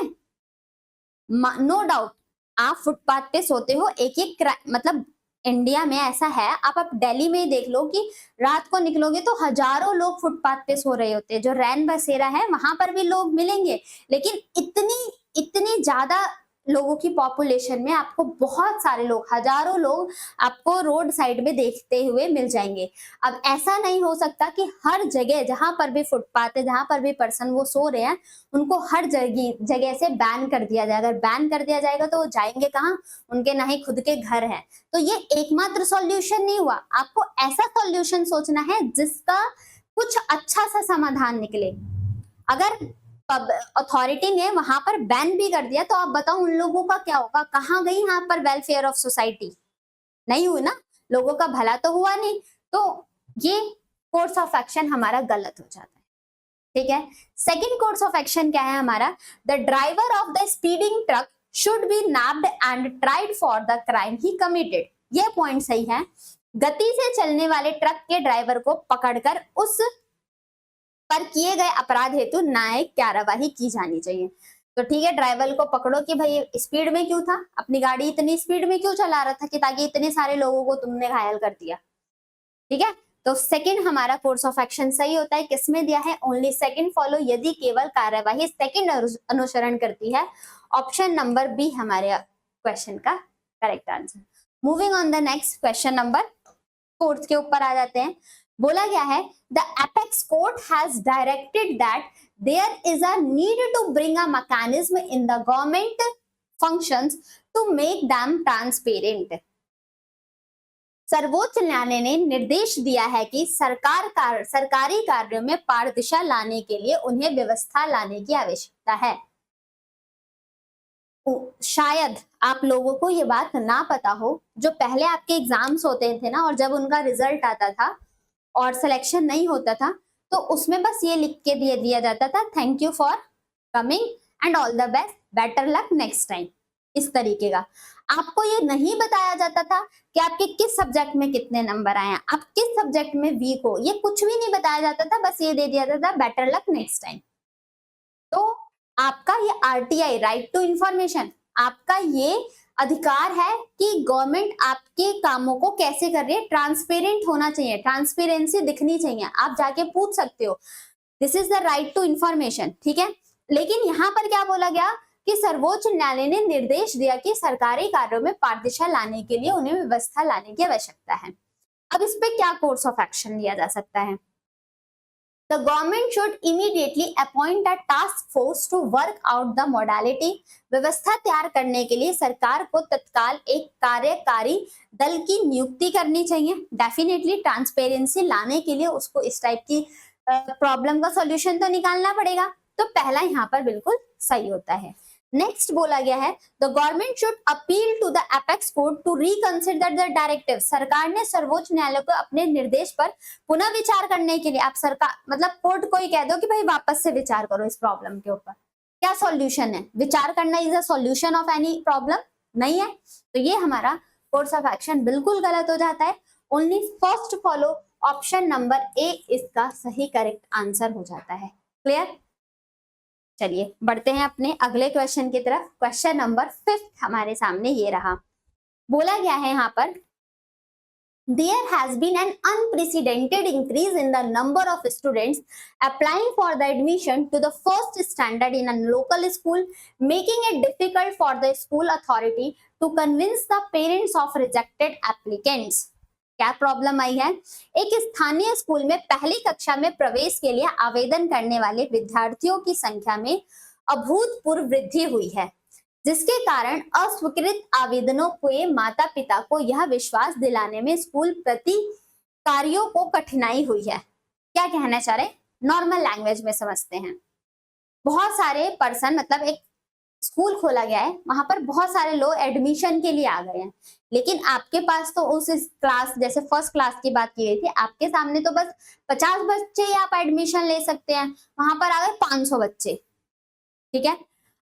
नो डाउट, आप फुटपाथ पे सोते हो, एक एक मतलब इंडिया में ऐसा है, आप दिल्ली में ही देख लो कि रात को निकलोगे तो हजारों लोग फुटपाथ पे सो रहे होते हैं। जो रैन बसेरा है वहां पर भी लोग मिलेंगे, लेकिन इतनी इतनी ज्यादा लोगों की पॉपुलेशन में आपको बहुत सारे लोग, हजारों लोग आपको रोड साइड में देखते हुए मिल जाएंगे। अब ऐसा नहीं हो सकता कि हर जगह जहां पर भी फुटपाथ है, जहां पर भी पर्सन वो सो रहे हैं, उनको हर जगह से बैन कर दिया जाए। अगर बैन कर दिया जाएगा तो वो जाएंगे कहाँ? उनके ना ही खुद के घर हैं। तो ये एकमात्र सॉल्यूशन नहीं हुआ, आपको ऐसा सॉल्यूशन सोचना है जिसका कुछ अच्छा सा समाधान निकले। अगर अथॉरिटी ने वहां पर बैन भी कर दिया तो आप बताओ उन लोगों का क्या होगा? कहाँ गई यहाँ पर वेलफेयर ऑफ सोसाइटी? नहीं हुई ना, लोगों का भला तो हुआ नहीं। तो ये कोर्स ऑफ एक्शन हमारा गलत हो जाता है। ठीक है, सेकंड कोर्स ऑफ एक्शन क्या है हमारा? The driver of the speeding truck should be nabbed and tried for the crime he committed. ये पॉइंट सही है, गति से चलने वाले ट्रक के ड्राइवर को पकड़कर उस पर किए गए अपराध हेतु न्यायिक कार्यवाही की जानी चाहिए। तो ठीक है, ड्राइवर को पकड़ो कि भाई स्पीड में क्यों था, अपनी गाड़ी इतनी स्पीड में क्यों चला रहा था कि ताकि इतने सारे लोगों को तुमने घायल कर दिया। ठीक है, तो सेकंड हमारा कोर्स ऑफ एक्शन सही होता है। किसमें दिया है? ओनली सेकंड फॉलो, यदि केवल कार्यवाही सेकंड अनुसरण करती है। ऑप्शन नंबर बी हमारे क्वेश्चन का correct answer. Moving on the next question number fourth के ऊपर आ जाते हैं। बोला गया है the apex court has directed that there is a need to bring a mechanism in the government functions to make them transparent. सर्वोच्च न्यायालय ने निर्देश दिया है कि सरकारी कार्यों में पारदर्शिता लाने के लिए उन्हें व्यवस्था लाने की आवश्यकता है। शायद आप लोगों को ये बात ना पता हो, जो पहले आपके एग्जाम्स होते थे ना, और जब उनका रिजल्ट आता था और सिलेक्शन नहीं होता था तो उसमें बस ये लिख के दिया जाता था, thank you for coming and all the best, better luck next time. इस तरीके का आपको ये नहीं बताया जाता था कि आपके किस सब्जेक्ट में कितने नंबर आए हैं, आप किस सब्जेक्ट में वीक हो, ये कुछ भी नहीं बताया जाता था, बस ये दे दिया जाता था बेटर लक नेक्स्ट टाइम। तो आपका ये आरटीआई, राइट टू इंफॉर्मेशन, आपका ये अधिकार है कि गवर्नमेंट आपके कामों को कैसे कर रही है, ट्रांसपेरेंट होना चाहिए, ट्रांसपेरेंसी दिखनी चाहिए, आप जाके पूछ सकते हो, this is the right to information, ठीक है। लेकिन यहाँ पर क्या बोला गया कि सर्वोच्च न्यायालय ने निर्देश दिया कि सरकारी कार्यों में पारदर्शिता लाने के लिए उन्हें व्यवस्था लाने की आवश्यकता है। अब इस पे क्या कोर्स ऑफ एक्शन लिया जा सकता है? The government should immediately appoint a task force to work out the modality. व्यवस्था तैयार करने के लिए सरकार को तत्काल एक कार्यकारी दल की नियुक्ति करनी चाहिए। डेफिनेटली ट्रांसपेरेंसी लाने के लिए उसको इस टाइप की प्रॉब्लम का सॉल्यूशन तो निकालना पड़ेगा, तो पहला यहाँ पर बिल्कुल सही होता है। नेक्स्ट बोला गया है the government should appeal to the apex court to reconsider the directive. सरकार ने सर्वोच्च न्यायालय को अपने निर्देश पर पुनः विचार करने के लिए, आप सरकार मतलब कोर्ट को ही कह दो कि भाई वापस से विचार करो इस प्रॉब्लम के ऊपर, क्या सॉल्यूशन है। विचार करना is a solution of any problem नहीं है, तो ये हमारा कोर्स ऑफ एक्शन बिल्कुल गलत हो जाता है। Only first follow option number ए इसका सही करेक्ट आंसर हो जाता है। क्लियर? चलिए बढ़ते हैं अपने अगले क्वेश्चन की तरफ। क्वेश्चन नंबर 5 हमारे सामने ये रहा। बोला गया है यहाँ पर There has been an unprecedented increase in the number of students applying for the admission to the first standard in a local school, making it difficult for the school authority to convince the parents of rejected applicants. क्या प्रॉब्लम आई है? एक स्थानीय स्कूल में पहली कक्षा में प्रवेश के लिए आवेदन करने वाले विद्यार्थियों की संख्या में अभूतपूर्व वृद्धि हुई है, जिसके कारण अस्वीकृत आवेदनों के माता पिता को यह विश्वास दिलाने में स्कूल प्रतिकारियों को कठिनाई हुई है। क्या कहना चाह रहे? नॉर्मल लैंग्वेज में समझते हैं। बहुत सारे पर्सन मतलब एक स्कूल खोला गया है, वहां पर बहुत सारे लोग एडमिशन के लिए आ गए हैं, लेकिन आपके पास तो उस क्लास जैसे फर्स्ट क्लास की बात की गई थी, आपके सामने तो बस 50 बच्चे ही आप एडमिशन ले सकते हैं, वहां पर आ गए 500 बच्चे, ठीक है।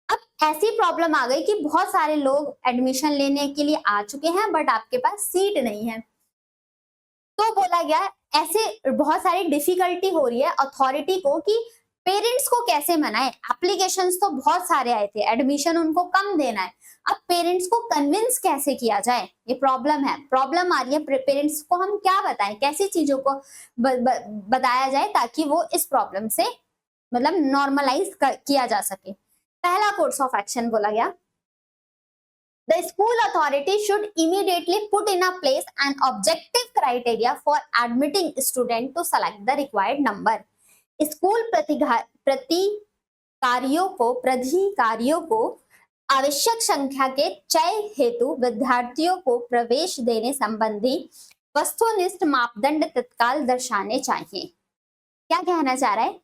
अब ऐसी प्रॉब्लम आ गई कि बहुत सारे लोग एडमिशन लेने के लिए आ चुके हैं बट आपके पास सीट नहीं है, तो बोला गया ऐसे बहुत सारी डिफिकल्टी हो रही है अथॉरिटी को कि पेरेंट्स को कैसे मनाए। एप्लीकेशंस तो बहुत सारे आए थे, एडमिशन उनको कम देना है, अब पेरेंट्स को कन्विंस कैसे किया जाए, ये प्रॉब्लम है। प्रॉब्लम आ रही है, पेरेंट्स को हम क्या बताएं, कैसी चीजों को बताया जाए ताकि वो इस प्रॉब्लम से मतलब नॉर्मलाइज किया जा सके। पहला कोर्स ऑफ एक्शन बोला गया The school authority should immediately put in a place an objective criteria for admitting student to select the required number. School प्राधिकारियों को आवश्यक संख्या के चय हेतु विद्यार्थियों को प्रवेश देने संबंधी वस्तुनिष्ठ मापदंड तत्काल दर्शाने चाहिए। क्या कहना चाह रहा है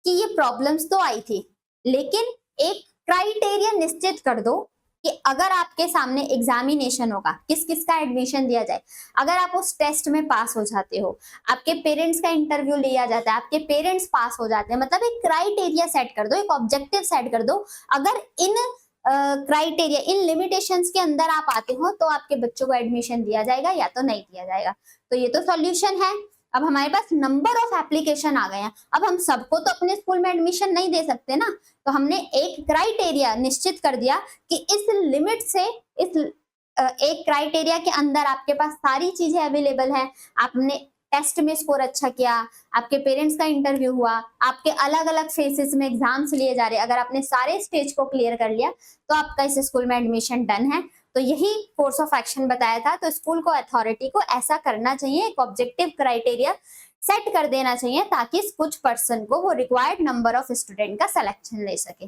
कि ये प्रॉब्लम्स तो आई थी, लेकिन एक क्राइटेरिया निश्चित कर दो कि अगर आपके सामने एग्जामिनेशन होगा, किस किस का एडमिशन दिया जाए, अगर आप उस टेस्ट में पास हो जाते हो, आपके पेरेंट्स का इंटरव्यू लिया जाता है, आपके पेरेंट्स पास हो जाते हैं, मतलब एक क्राइटेरिया सेट कर दो, एक ऑब्जेक्टिव सेट कर दो। अगर इन क्राइटेरिया इन लिमिटेशंस के अंदर आप आते हो तो आपके बच्चों को एडमिशन दिया जाएगा या तो नहीं दिया जाएगा। तो ये तो सॉल्यूशन है। अब हमारे पास नंबर ऑफ एप्लीकेशन आ गए हैं, अब हम सबको तो अपने स्कूल में एडमिशन नहीं दे सकते ना, तो हमने एक क्राइटेरिया निश्चित कर दिया कि इस लिमिट से इस एक क्राइटेरिया के अंदर आपके पास सारी चीजें अवेलेबल है, आपने टेस्ट में स्कोर अच्छा किया, आपके पेरेंट्स का इंटरव्यू हुआ, आपके अलग अलग फेसेस में एग्जाम्स लिए जा रहे, अगर आपने सारे स्टेज को क्लियर कर लिया तो आपका इस स्कूल में एडमिशन डन है। तो यही कोर्स ऑफ एक्शन बताया था। तो स्कूल को अथॉरिटी को ऐसा करना चाहिए, एक ऑब्जेक्टिव क्राइटेरिया सेट कर देना चाहिए ताकि कुछ पर्सन को वो रिक्वायर्ड नंबर ऑफ स्टूडेंट का सिलेक्शन ले सके।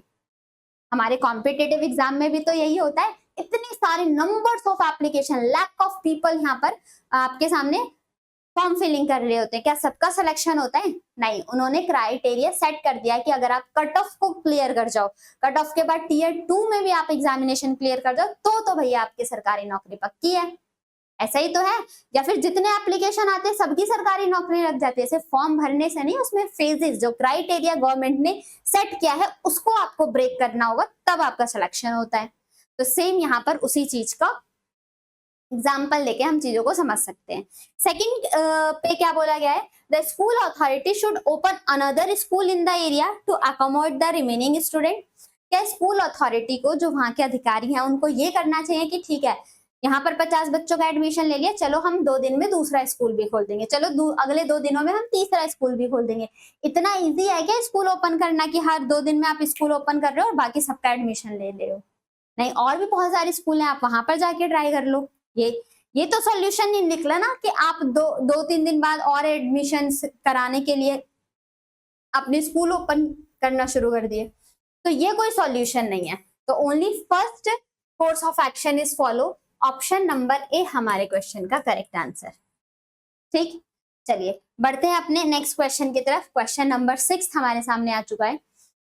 हमारे कॉम्पिटिटिव एग्जाम में भी तो यही होता है, इतने सारे numbers of application, lack of people यहाँ पर आपके सामने फॉर्म फिलिंग कर रहे होते हैं, क्या सबका सिलेक्शन होता है? नहीं, उन्होंने क्राइटेरिया सेट कर दिया कि अगर आप कट ऑफ को क्लियर कर जाओ, कट ऑफ के बाद टीयर 2 में भी आप एग्जामिनेशन क्लियर कर जाओ तो भैया आपकी सरकारी नौकरी पक्की है। ऐसा ही तो है, या फिर जितने एप्लीकेशन आते हैं सबकी सरकारी नौकरी लग जाती है। सिर्फ फॉर्म भरने से नहीं, उसमें फेजेस जो क्राइटेरिया गवर्नमेंट ने सेट किया है उसको आपको ब्रेक करना होगा, तब आपका सिलेक्शन होता है। तो सेम यहाँ पर उसी चीज का एग्जाम्पल लेके हम चीजों को समझ सकते हैं। सेकंड पे क्या बोला गया है, the school authority should open another school in the area to accommodate the remaining student. क्या स्कूल अथॉरिटी को, जो वहां के अधिकारी हैं, उनको ये करना चाहिए कि ठीक है, यहाँ पर 50 बच्चों का एडमिशन ले लिया, चलो हम 2 दिन में दूसरा स्कूल भी खोल देंगे, चलो अगले 2 दिनों में हम तीसरा स्कूल भी खोल देंगे। इतना इजी है क्या स्कूल ओपन करना कि हर 2 दिन में आप स्कूल ओपन कर रहे हो और बाकी सबका एडमिशन ले रहे हो? नहीं, और भी बहुत सारे स्कूल हैं, आप वहां पर जाके ट्राई कर लो। ये तो सॉल्यूशन नहीं निकला ना कि आप 2-3 दिन बाद और एडमिशन कराने के लिए अपने स्कूल ओपन करना शुरू कर दिए। तो ये कोई सॉल्यूशन नहीं है। तो only first course of action is follow. Option number ए हमारे क्वेश्चन का करेक्ट आंसर। ठीक, चलिए बढ़ते हैं अपने नेक्स्ट क्वेश्चन की तरफ। क्वेश्चन नंबर 6 हमारे सामने आ चुका है।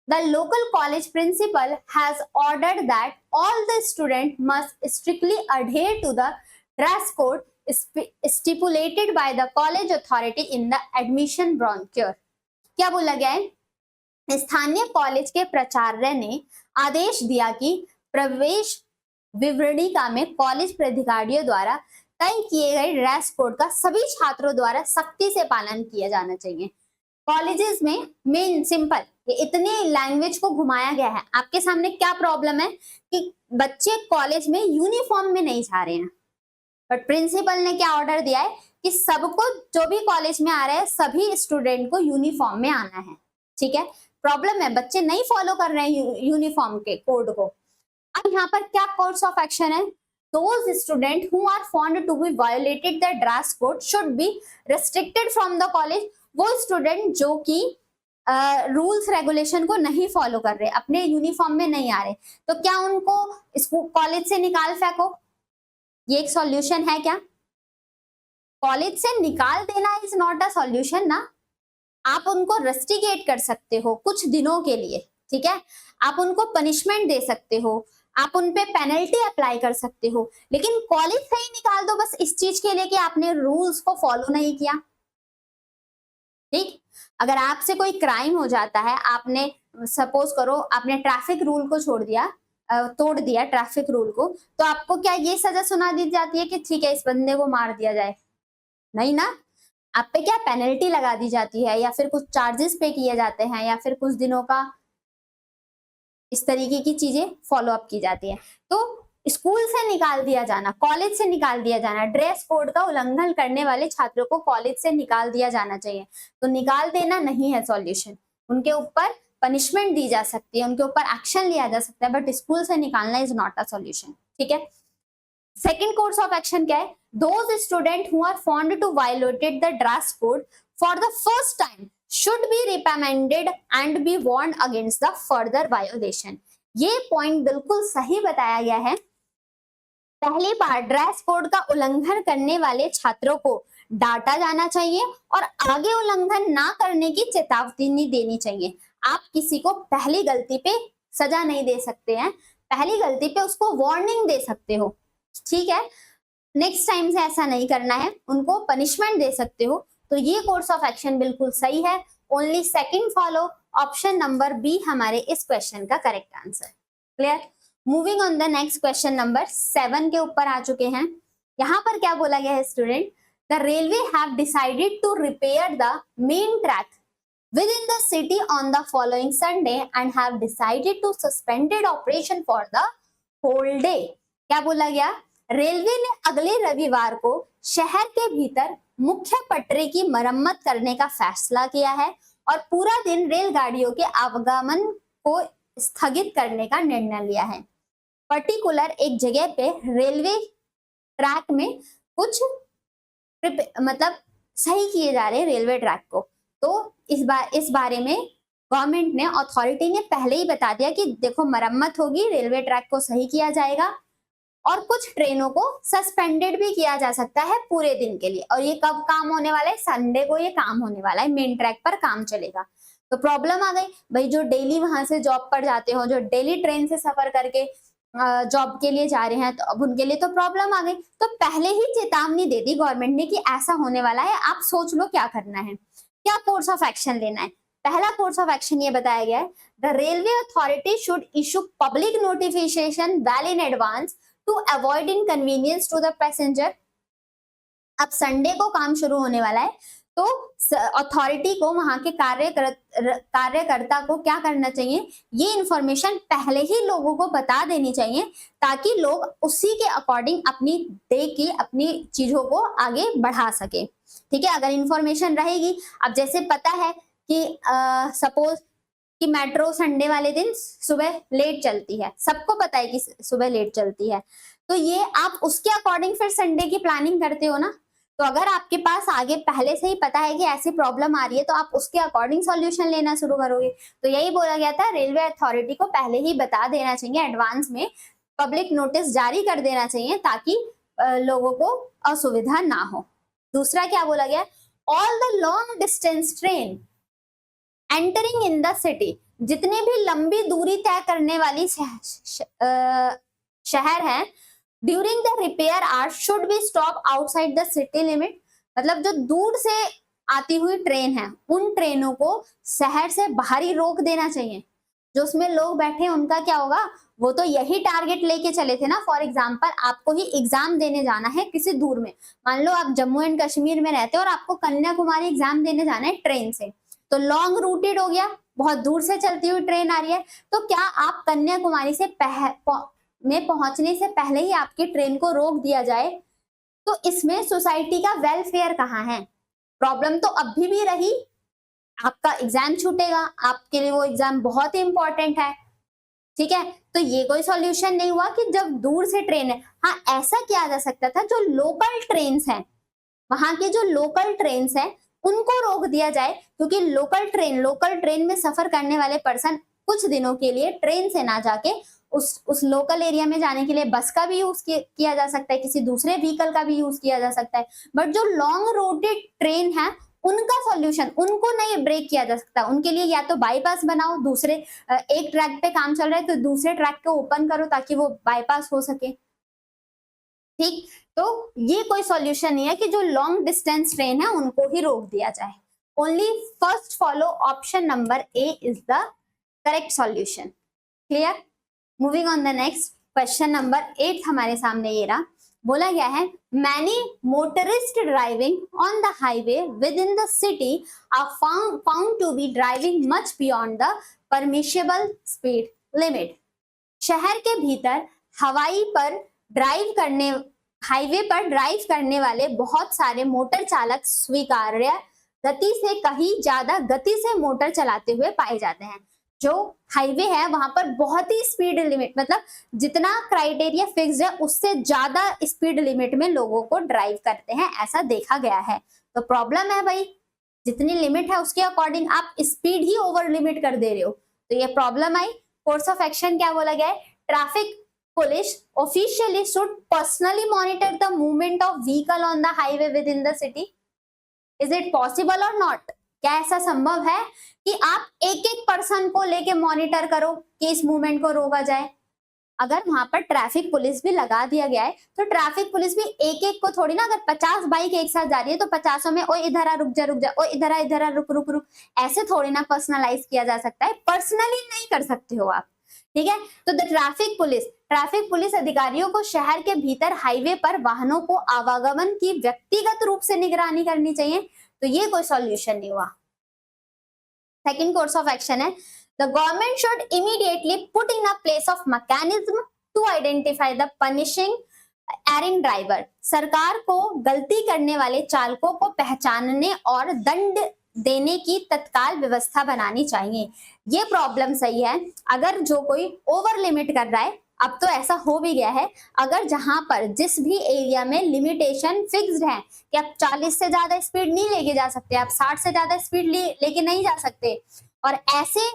The local college principal has ordered that all the students must strictly adhere to the dress code stipulated by the college authority in the admission brochure. क्या बोला गया है? स्थानीय कॉलेज के प्राचार्य ने आदेश दिया कि प्रवेश विवरणिका में कॉलेज प्राधिकारियों द्वारा तय किए गए ड्रेस कोड का सभी छात्रों द्वारा सख्ती से पालन किया जाना चाहिए। कॉलेजेस में मेन सिंपल इतने लैंग्वेज को घुमाया गया है। आपके सामने क्या प्रॉब्लम है कि बच्चे कॉलेज में यूनिफॉर्म में नहीं जा रहे हैं, बट प्रिंसिपल ने क्या ऑर्डर दिया है कि सबको, जो भी कॉलेज में आ रहे हैं, सभी स्टूडेंट को यूनिफॉर्म में आना है। ठीक है, प्रॉब्लम है बच्चे नहीं फॉलो कर रहे हैं यूनिफॉर्म के कोड को। अब यहाँ पर क्या कोर्स ऑफ एक्शन है? Those students who are found to be violated the dress code should be restricted from the college. वो स्टूडेंट जो कि रूल्स रेगुलेशन को नहीं फॉलो कर रहे, अपने यूनिफॉर्म में नहीं आ रहे, तो क्या उनको स्कूल कॉलेज से निकाल फेंको? ये एक सॉल्यूशन है क्या? कॉलेज से निकाल देना इज नॉट अ सॉल्यूशन ना। आप उनको रेस्ट्रिकेट कर सकते हो कुछ दिनों के लिए, ठीक है, आप उनको पनिशमेंट दे सकते हो, आप उन पे पेनल्टी अप्लाई कर सकते हो, लेकिन कॉलेज से ही निकाल दो बस इस चीज के लिए कि आपने रूल्स को फॉलो नहीं किया। ठीक, अगर आपसे कोई क्राइम हो जाता है, आपने सपोज करो आपने ट्रैफिक रूल को छोड़ दिया, तोड़ दिया ट्रैफिक रूल को, तो आपको क्या ये सजा सुना दी जाती है कि ठीक है इस बंदे को मार दिया जाए? नहीं ना, आप पे क्या पेनल्टी लगा दी जाती है, या फिर कुछ चार्जेस पे किए जाते हैं, या फिर कुछ दिनों का इस तरीके की चीजें फॉलो अप की जाती है। तो स्कूल से निकाल दिया जाना, कॉलेज से निकाल दिया जाना, ड्रेस कोड का उल्लंघन करने वाले छात्रों को कॉलेज से निकाल दिया जाना चाहिए। तो निकाल देना नहीं है सॉल्यूशन, उनके ऊपर पनिशमेंट दी जा सकती है, उनके ऊपर एक्शन लिया जा सकता है, बट स्कूल से निकालना इज नॉट अ सॉल्यूशन। ठीक है, सेकेंड कोर्स ऑफ एक्शन क्या है? Those students who are found to violated the dress code for the first time should be reprimanded and be warned against the further violation. ये पॉइंट बिल्कुल सही बताया गया है। पहली बार ड्रेस कोड का उल्लंघन करने वाले छात्रों को डांटा जाना चाहिए और आगे उल्लंघन ना करने की चेतावनी देनी चाहिए। आप किसी को पहली गलती पे सजा नहीं दे सकते हैं, पहली गलती पे उसको वार्निंग दे सकते हो, ठीक है, नेक्स्ट टाइम से ऐसा नहीं करना है, उनको पनिशमेंट दे सकते हो। तो ये कोर्स ऑफ एक्शन बिल्कुल सही है। Only second follow, option number B हमारे इस क्वेश्चन का correct answer. Clear? Moving on the next question number 7 के ऊपर आ चुके हैं। यहाँ पर क्या बोला गया है student? The railway have decided to repair the main track within the city on the following Sunday and have decided to suspended operation for the whole day. क्या बोला गया? रेलवे ने अगले रविवार को शहर के भीतर मुख्य पटरी की मरम्मत करने का फैसला किया है और पूरा दिन रेलगाड़ियों के आवागमन को स्थगित करने का निर्णय लिया है। पर्टिकुलर एक जगह पे रेलवे ट्रैक में कुछ मतलब सही किए जा रहे हैं रेलवे ट्रैक को। तो इस बारे में गवर्नमेंट ने, अथॉरिटी ने पहले ही बता दिया कि देखो मरम्मत होगी, रेलवे ट्रैक को सही किया जाएगा और कुछ ट्रेनों को सस्पेंडेड भी किया जा सकता है पूरे दिन के लिए। और ये कब काम होने वाला है? संडे को ये काम होने वाला है, मेन ट्रैक पर काम चलेगा। तो प्रॉब्लम आ गई भाई, जो डेली वहां से जॉब पर जाते हो, जो डेली ट्रेन से सफर करके जॉब के लिए जा रहे हैं, तो अब उनके लिए तो प्रॉब्लम आ गई। तो पहले ही चेतावनी दे दी गवर्नमेंट ने कि ऐसा होने वाला है, आप सोच लो क्या करना है, क्या कोर्स ऑफ एक्शन लेना है। पहला कोर्स ऑफ एक्शन ये बताया गया है, the railway authority should issue public notification well in advance to avoid inconvenience to the passenger. अब संडे को काम शुरू होने वाला है, तो अथॉरिटी को, वहां के कार्यकर्ता को क्या करना चाहिए, ये इंफॉर्मेशन पहले ही लोगों को बता देनी चाहिए, ताकि लोग उसी के अकॉर्डिंग अपनी डे की, अपनी चीजों को आगे बढ़ा सके। ठीक है, अगर इंफॉर्मेशन रहेगी, अब जैसे पता है कि सपोज कि मेट्रो संडे वाले दिन सुबह लेट चलती है, सबको पता है कि सुबह लेट चलती है, तो ये आप उसके अकॉर्डिंग फिर संडे की प्लानिंग करते हो ना। तो अगर आपके पास आगे पहले से ही पता है कि ऐसी प्रॉब्लम आ रही है, तो आप उसके अकॉर्डिंग सॉल्यूशन लेना शुरू करोगे। तो यही बोला गया था, रेलवे अथॉरिटी को पहले ही बता देना चाहिए, एडवांस में पब्लिक नोटिस जारी कर देना चाहिए, ताकि लोगों को असुविधा ना हो। दूसरा क्या बोला गया, all the long distance train entering in the city, जितने भी लंबी दूरी तय करने वाली शहर हैं, during the repair hour should be stop outside the city limit. मतलब जो दूर से आती हुई ट्रेन है, उन ट्रेनों को शहर से बाहर ही रोक देना चाहिए। जो उसमें लोग बैठे हैं उनका क्या होगा, वो तो यही टारगेट लेके चले थे ना। फॉर एग्जाम्पल, आपको ही एग्जाम देने जाना है किसी दूर में, मान लो आप जम्मू एंड कश्मीर में रहते हो और आपको कन्याकुमारी एग्जाम देने जाना है ट्रेन से, तो लॉन्ग रूटेड हो गया, बहुत दूर से चलती हुई ट्रेन आ रही है, तो क्या आप कन्याकुमारी से में पहुंचने से पहले ही आपकी ट्रेन को रोक दिया जाए, तो इसमें सोसाइटी का वेलफेयर कहाँ है? प्रॉब्लम तो अभी भी रही, आपका एग्जाम छूटेगा, आपके लिए वो एग्जाम बहुत ही इंपॉर्टेंट है। ठीक है, तो ये कोई सॉल्यूशन नहीं हुआ कि जब दूर से ट्रेन है। हाँ, ऐसा किया जा सकता था, जो लोकल ट्रेन है, वहां के जो लोकल ट्रेन है उनको रोक दिया जाए, क्योंकि लोकल ट्रेन में सफर करने वाले पर्सन कुछ दिनों के लिए ट्रेन से ना जाके उस लोकल एरिया में जाने के लिए बस का भी यूज किया जा सकता है, किसी दूसरे व्हीकल का भी यूज किया जा सकता है। बट जो लॉन्ग रूटेड ट्रेन है, उनका सॉल्यूशन, उनको नहीं ब्रेक किया जा सकता, उनके लिए या तो बाईपास बनाओ, दूसरे एक ट्रैक पे काम चल रहा है तो दूसरे ट्रैक को ओपन करो ताकि वो बाईपास हो सके। ठीक, तो ये कोई सॉल्यूशन नहीं है कि जो लॉन्ग डिस्टेंस ट्रेन है उनको ही रोक दिया जाए। Only first follow option number A is the correct solution. Clear? Moving on the next, question number 8 हमारे सामने ये रहा। बोला गया है, many motorist driving on the highway within the city are found to be driving much beyond the permissible speed limit. शहर के भीतर हाईवे पर ड्राइव करने वाले बहुत सारे मोटर चालक स्वीकार्य गति से कहीं ज्यादा गति से मोटर चलाते हुए पाए जाते हैं। जो हाईवे है वहां पर बहुत ही स्पीड लिमिट, मतलब जितना क्राइटेरिया फिक्स्ड है उससे ज्यादा स्पीड लिमिट में लोगों को ड्राइव करते हैं, ऐसा देखा गया है। तो प्रॉब्लम है भाई, जितनी लिमिट है उसके अकॉर्डिंग आप स्पीड ही ओवर लिमिट कर दे रहे हो, तो ये problem I. Course of action क्या बोला गया है, traffic police officially should personally monitor the movement of vehicle on the highway within the city. Is it possible और नॉट? क्या ऐसा संभव है कि आप एक एक पर्सन को लेके मॉनिटर करो कि इस मूवमेंट को रोका जाए? अगर वहां पर ट्रैफिक पुलिस भी लगा दिया गया है, तो ट्रैफिक पुलिस भी एक एक को थोड़ी ना, अगर 50 बाइक एक साथ जा रही है तो 50 में, ओ इधर आ रुक जा, ओ इधर आ रुक रुक रुक, ऐसे थोड़ी ना पर्सनलाइज किया जा सकता है। पर्सनली नहीं कर सकते हो आप। ठीक है, तो द ट्रैफिक पुलिस अधिकारियों को शहर के भीतर हाईवे पर वाहनों को आवागमन की व्यक्तिगत रूप से निगरानी करनी चाहिए। तो ये कोई सॉल्यूशन नहीं हुआ। सेकंड कोर्स ऑफ एक्शन है, the government should immediately put in a place of mechanism to identify the punishing erring driver. सरकार को गलती करने वाले चालकों को पहचानने और दंड देने की तत्काल व्यवस्था बनानी चाहिए। ये प्रॉब्लम सही है, अगर जो कोई ओवर लिमिट कर रहा है, अब तो ऐसा हो भी गया है, अगर जहां पर जिस भी एरिया में लिमिटेशन फिक्स्ड है कि आप 40 से ज्यादा स्पीड नहीं लेके जा सकते, आप 60 से ज्यादा स्पीड लेके नहीं जा सकते, और ऐसे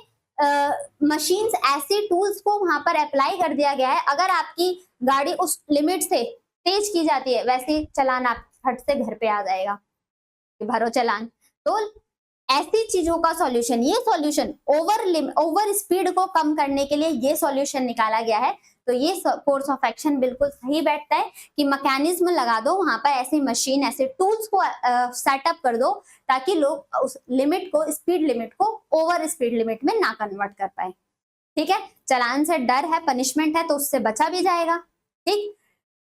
मशीन्स, ऐसे टूल्स को वहां पर अप्लाई कर दिया गया है, अगर आपकी गाड़ी उस लिमिट से तेज की जाती है, वैसे चलान आप फट से घर पे आ जाएगा कि भरो चलान। तो ऐसी चीजों का सॉल्यूशन, ये सॉल्यूशन ओवर स्पीड को कम करने के लिए ये सॉल्यूशन निकाला गया है। तो ये कोर्स ऑफ एक्शन बिल्कुल सही बैठता है कि मैकेनिज्म लगा दो वहां पर, ऐसी मशीन, ऐसे टूल्स को सेटअप कर दो ताकि लोग उस लिमिट को, स्पीड लिमिट को ओवर स्पीड लिमिट में ना कन्वर्ट कर पाए। ठीक है, चालान से डर है, पनिशमेंट है, तो उससे बचा भी जाएगा। ठीक,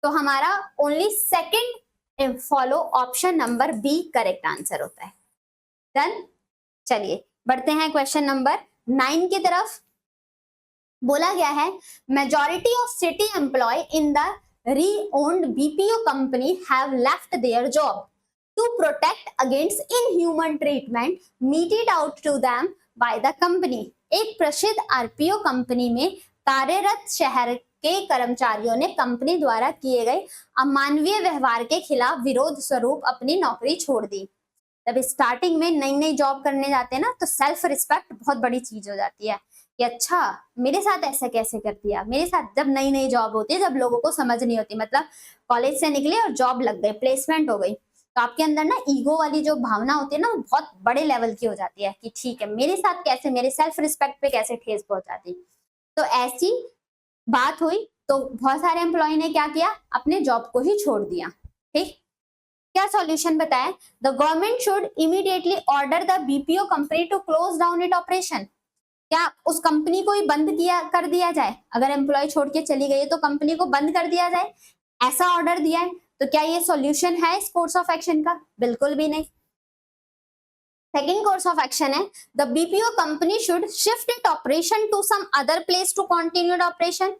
तो हमारा only second follow option number B correct answer होता है। डन। चलिए बढ़ते हैं क्वेश्चन नंबर 9 की तरफ। बोला गया है majority of city employ in the renowned BPO company have left their job to protect against inhuman treatment meted out to them by the company. एक प्रसिद्ध आरपीओ कंपनी में कार्यरत शहर के कर्मचारियों ने कंपनी द्वारा किए गए अमानवीय व्यवहार के खिलाफ विरोध स्वरूप अपनी नौकरी छोड़ दी। जब स्टार्टिंग में नई नई जॉब करने जाते हैं ना तो सेल्फ रिस्पेक्ट बहुत बड़ी चीज हो जाती है कि अच्छा मेरे साथ ऐसा कैसे कर दिया। मेरे साथ जब नई नई जॉब होती है, जब लोगों को समझ नहीं होती, मतलब कॉलेज से निकले और जॉब लग गई, प्लेसमेंट हो गई, तो आपके अंदर ना ईगो वाली जो भावना होती है ना वो बहुत बड़े लेवल की हो जाती है कि ठीक है मेरे साथ कैसे, मेरे सेल्फ रिस्पेक्ट पे कैसे ठेस पहुंचाती। तो ऐसी बात हुई तो बहुत सारे एम्प्लॉय ने क्या किया, अपने जॉब को ही छोड़ दिया। ठीक, क्या सॉल्यूशन बताया? The government should immediately order the BPO company to close down it operation. क्या उस कंपनी को ही बंद कर दिया जाए? अगर एम्प्लॉय छोड़ के चली गई है तो कंपनी को बंद कर दिया जाए, ऐसा ऑर्डर दिया है। तो क्या ये सॉल्यूशन है इस कोर्स ऑफ एक्शन का? बिल्कुल भी नहीं। सेकेंड कोर्स ऑफ एक्शन है the BPO company should shift it operation to some other place to continue operation.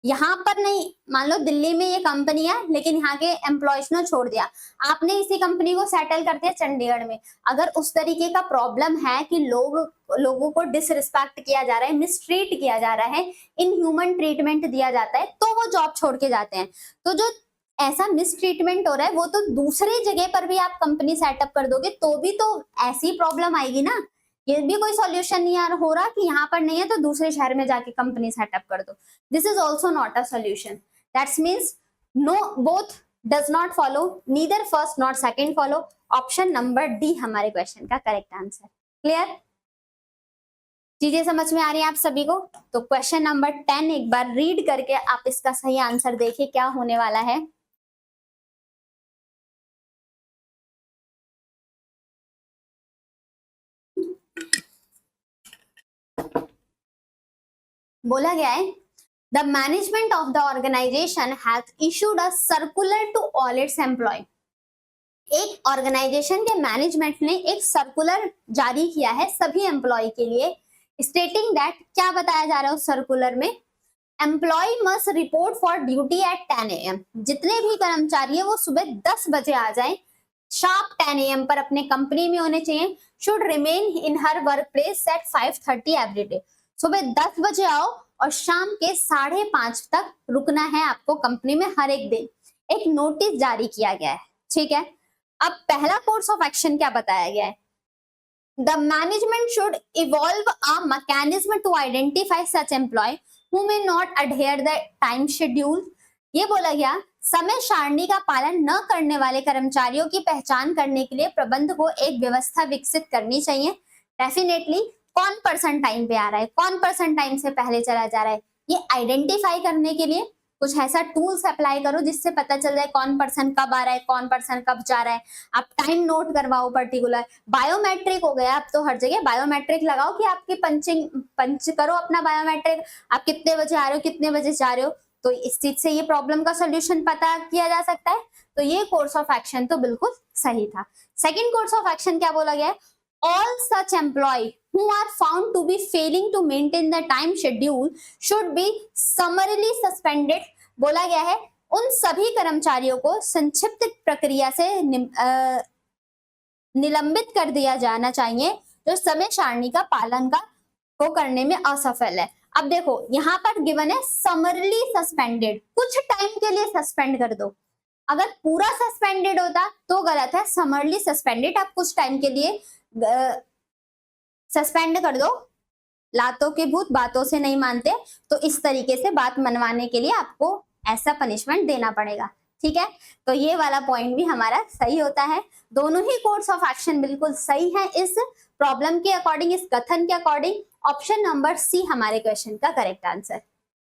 यहाँ पर नहीं, मान लो दिल्ली में ये कंपनी है लेकिन यहाँ के एम्प्लॉयज ने छोड़ दिया, आपने इसी कंपनी को सेटल कर दिया चंडीगढ़ में। अगर उस तरीके का प्रॉब्लम है कि लोगों को डिसरिस्पेक्ट किया जा रहा है, मिसट्रीट किया जा रहा है, इनह्यूमन ट्रीटमेंट दिया जाता है, तो वो जॉब छोड़ के जाते हैं। तो जो ऐसा मिसट्रीटमेंट हो रहा है वो तो दूसरी जगह पर भी आप कंपनी सेटअप कर दोगे तो भी तो ऐसी प्रॉब्लम आएगी ना। ये भी कोई सॉल्यूशन नहीं हो रहा कि यहाँ पर नहीं है तो दूसरे शहर में जाके कंपनी सेटअप कर दो। This is also not a solution. That's means no, both does not follow, neither first not second follow. Option number D हमारे क्वेश्चन का करेक्ट आंसर। क्लियर? चीजें समझ में आ रही है आप सभी को? तो क्वेश्चन नंबर 10 एक बार रीड करके आप इसका सही आंसर देखिए क्या होने वाला है। बोला गया है the management of the organization has issued a circular to all its employ. एक ऑर्गेनाइजेशन के मैनेजमेंट ने एक सर्कुलर जारी किया है सभी एम्प्लॉय के लिए, स्टेटिंग दैट, क्या बताया जा रहा है उस सर्कुलर में, employ must report for duty at 10 AM। जितने भी कर्मचारी है वो सुबह 10 बजे आ जाए, शार्प 10 AM पर अपने कंपनी में होने चाहिए। Should remain in her work place at 5:30 every day. सुबह 10 बजे आओ और शाम के 5:30 तक रुकना है आपको कंपनी में हर एक दिन। एक नोटिस जारी किया गया है। ठीक है, अब पहला कोर्स ऑफ एक्शन क्या बताया गया है? The management should evolve a mechanism to identify such employ who may not adhere the time schedule. ये बोला गया समय सारणी का पालन न करने वाले कर्मचारियों की पहचान करने के लिए प्रबंध को एक व्यवस्था विकसित करनी चाहिए। डेफिनेटली कौन पर्सन टाइम पे आ रहा है, कौन पर्सन टाइम से पहले चला जा रहा है, ये आइडेंटिफाई करने के लिए कुछ ऐसा टूल्स अप्लाई करो जिससे पता चल जाए कौन पर्सन कब आ रहा है, कौन पर्सन कब जा रहा है। आप टाइम नोट करवाओ पर्टिकुलर। बायोमेट्रिक हो गया, अब तो हर जगह बायोमेट्रिक लगाओ कि आपकी पंच करो अपना बायोमेट्रिक, आप कितने बजे आ रहे हो, कितने बजे जा रहे हो। तो इस चीज से ये प्रॉब्लम का सोल्यूशन पता किया जा सकता है। तो ये कोर्स ऑफ एक्शन तो बिल्कुल सही था। सेकेंड कोर्स ऑफ एक्शन क्या बोला गया है? All such employee who are found to be failing to maintain the time schedule should be summarily suspended। बोला गया है उन सभी कर्मचारियों को संक्षिप्त प्रक्रिया से निलंबित कर दिया जाना चाहिए जो समय सारणी का पालन को करने में असफल है। अब देखो यहाँ पर गिवन है समरली सस्पेंडेड, कुछ टाइम के लिए सस्पेंड कर दो। अगर पूरा सस्पेंडेड होता तो गलत है, समरली सस्पेंडेड आप कुछ टाइम के लिए सस्पेंड कर दो। लातों के भूत बातों से नहीं मानते, तो इस तरीके से बात मनवाने के लिए आपको ऐसा पनिशमेंट देना पड़ेगा। ठीक है, तो ये वाला पॉइंट भी हमारा सही होता है। दोनों ही कोर्स ऑफ एक्शन बिल्कुल सही है इस प्रॉब्लम के अकॉर्डिंग, इस कथन के अकॉर्डिंग। ऑप्शन नंबर सी हमारे क्वेश्चन का correct answer.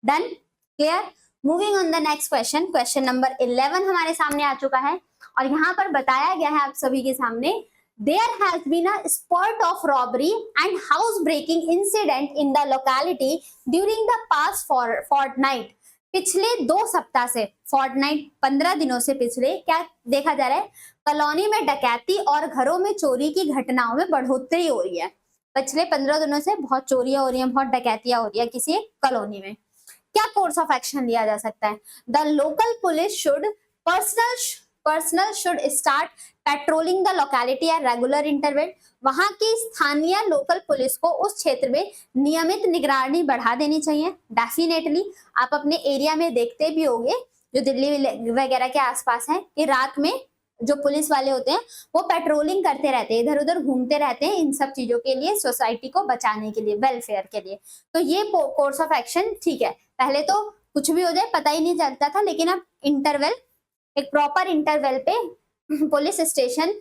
Done? Clear? Moving on the next question, question number 11 हमारे सामने आ चुका है और यहाँ पर बताया गया है आप सभी के सामने, there has been a spurt of robbery and house breaking incident in the locality during the past fortnight। पिछले 2 सप्ताह से, फोर्टनाइट 15 दिनों से पिछले क्या देखा जा रहा है, कॉलोनी में डकैती और घरों में चोरी की घटनाओं में बढ़ोतरी हो रही है। पिछले 15 दिनों से बहुत चोरियां हो रही हैं, बहुत डकैतियां हो रही है किसी एक कॉलोनी में। क्या कोर्स ऑफ एक्शन लिया जा सकता है? The local police should personal should start patrolling the locality at regular interval. वहां की स्थानीय लोकल पुलिस को उस क्षेत्र में नियमित निगरानी बढ़ा देनी चाहिए। डेफिनेटली आप अपने एरिया में देखते भी होंगे, जो दिल्ली वगैरह के आसपास है, कि रात में जो पुलिस वाले होते हैं वो पेट्रोलिंग करते रहते हैं, इधर उधर घूमते रहते हैं इन सब चीजों के लिए, सोसाइटी को बचाने के लिए, वेलफेयर के लिए। तो ये कोर्स ऑफ एक्शन ठीक है। पहले तो कुछ भी हो जाए पता ही नहीं चलता था, लेकिन अब इंटरवल, एक प्रॉपर इंटरवल पे पुलिस स्टेशन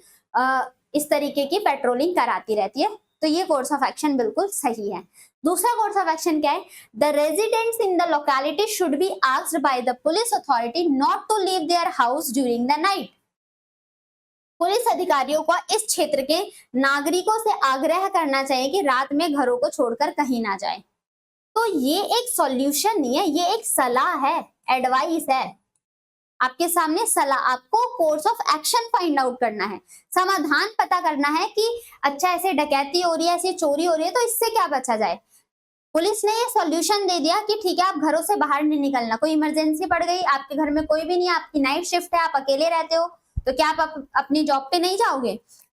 इस तरीके की पेट्रोलिंग कराती रहती है। तो ये कोर्स ऑफ एक्शन बिल्कुल सही है। दूसरा कोर्स ऑफ एक्शन क्या है? The residents in the locality should be asked by the police authority not to leave their house during the night. Police अधिकारियों को इस क्षेत्र के नागरिकों से आग्रह करना चाहिए कि रात में घरों को छोड़कर कहीं ना जाए। तो ये एक सॉल्यूशन नहीं है, ये एक सलाह है, एडवाइस है आपके सामने। सलाह, आपको course of action find out करना है, समाधान पता करना है कि अच्छा ऐसे डकैती हो रही है, ऐसी चोरी हो रही है, तो इससे क्या बचा जाए। पुलिस ने ये सॉल्यूशन दे दिया कि ठीक है आप घरों से बाहर नहीं निकलना, कोई इमरजेंसी पड़ गई, आपके घर में कोई भी नहीं, आपकी नाइट शिफ्ट है, आप अकेले रहते हो, तो क्या आप अपनी जॉब पे नहीं जाओगे?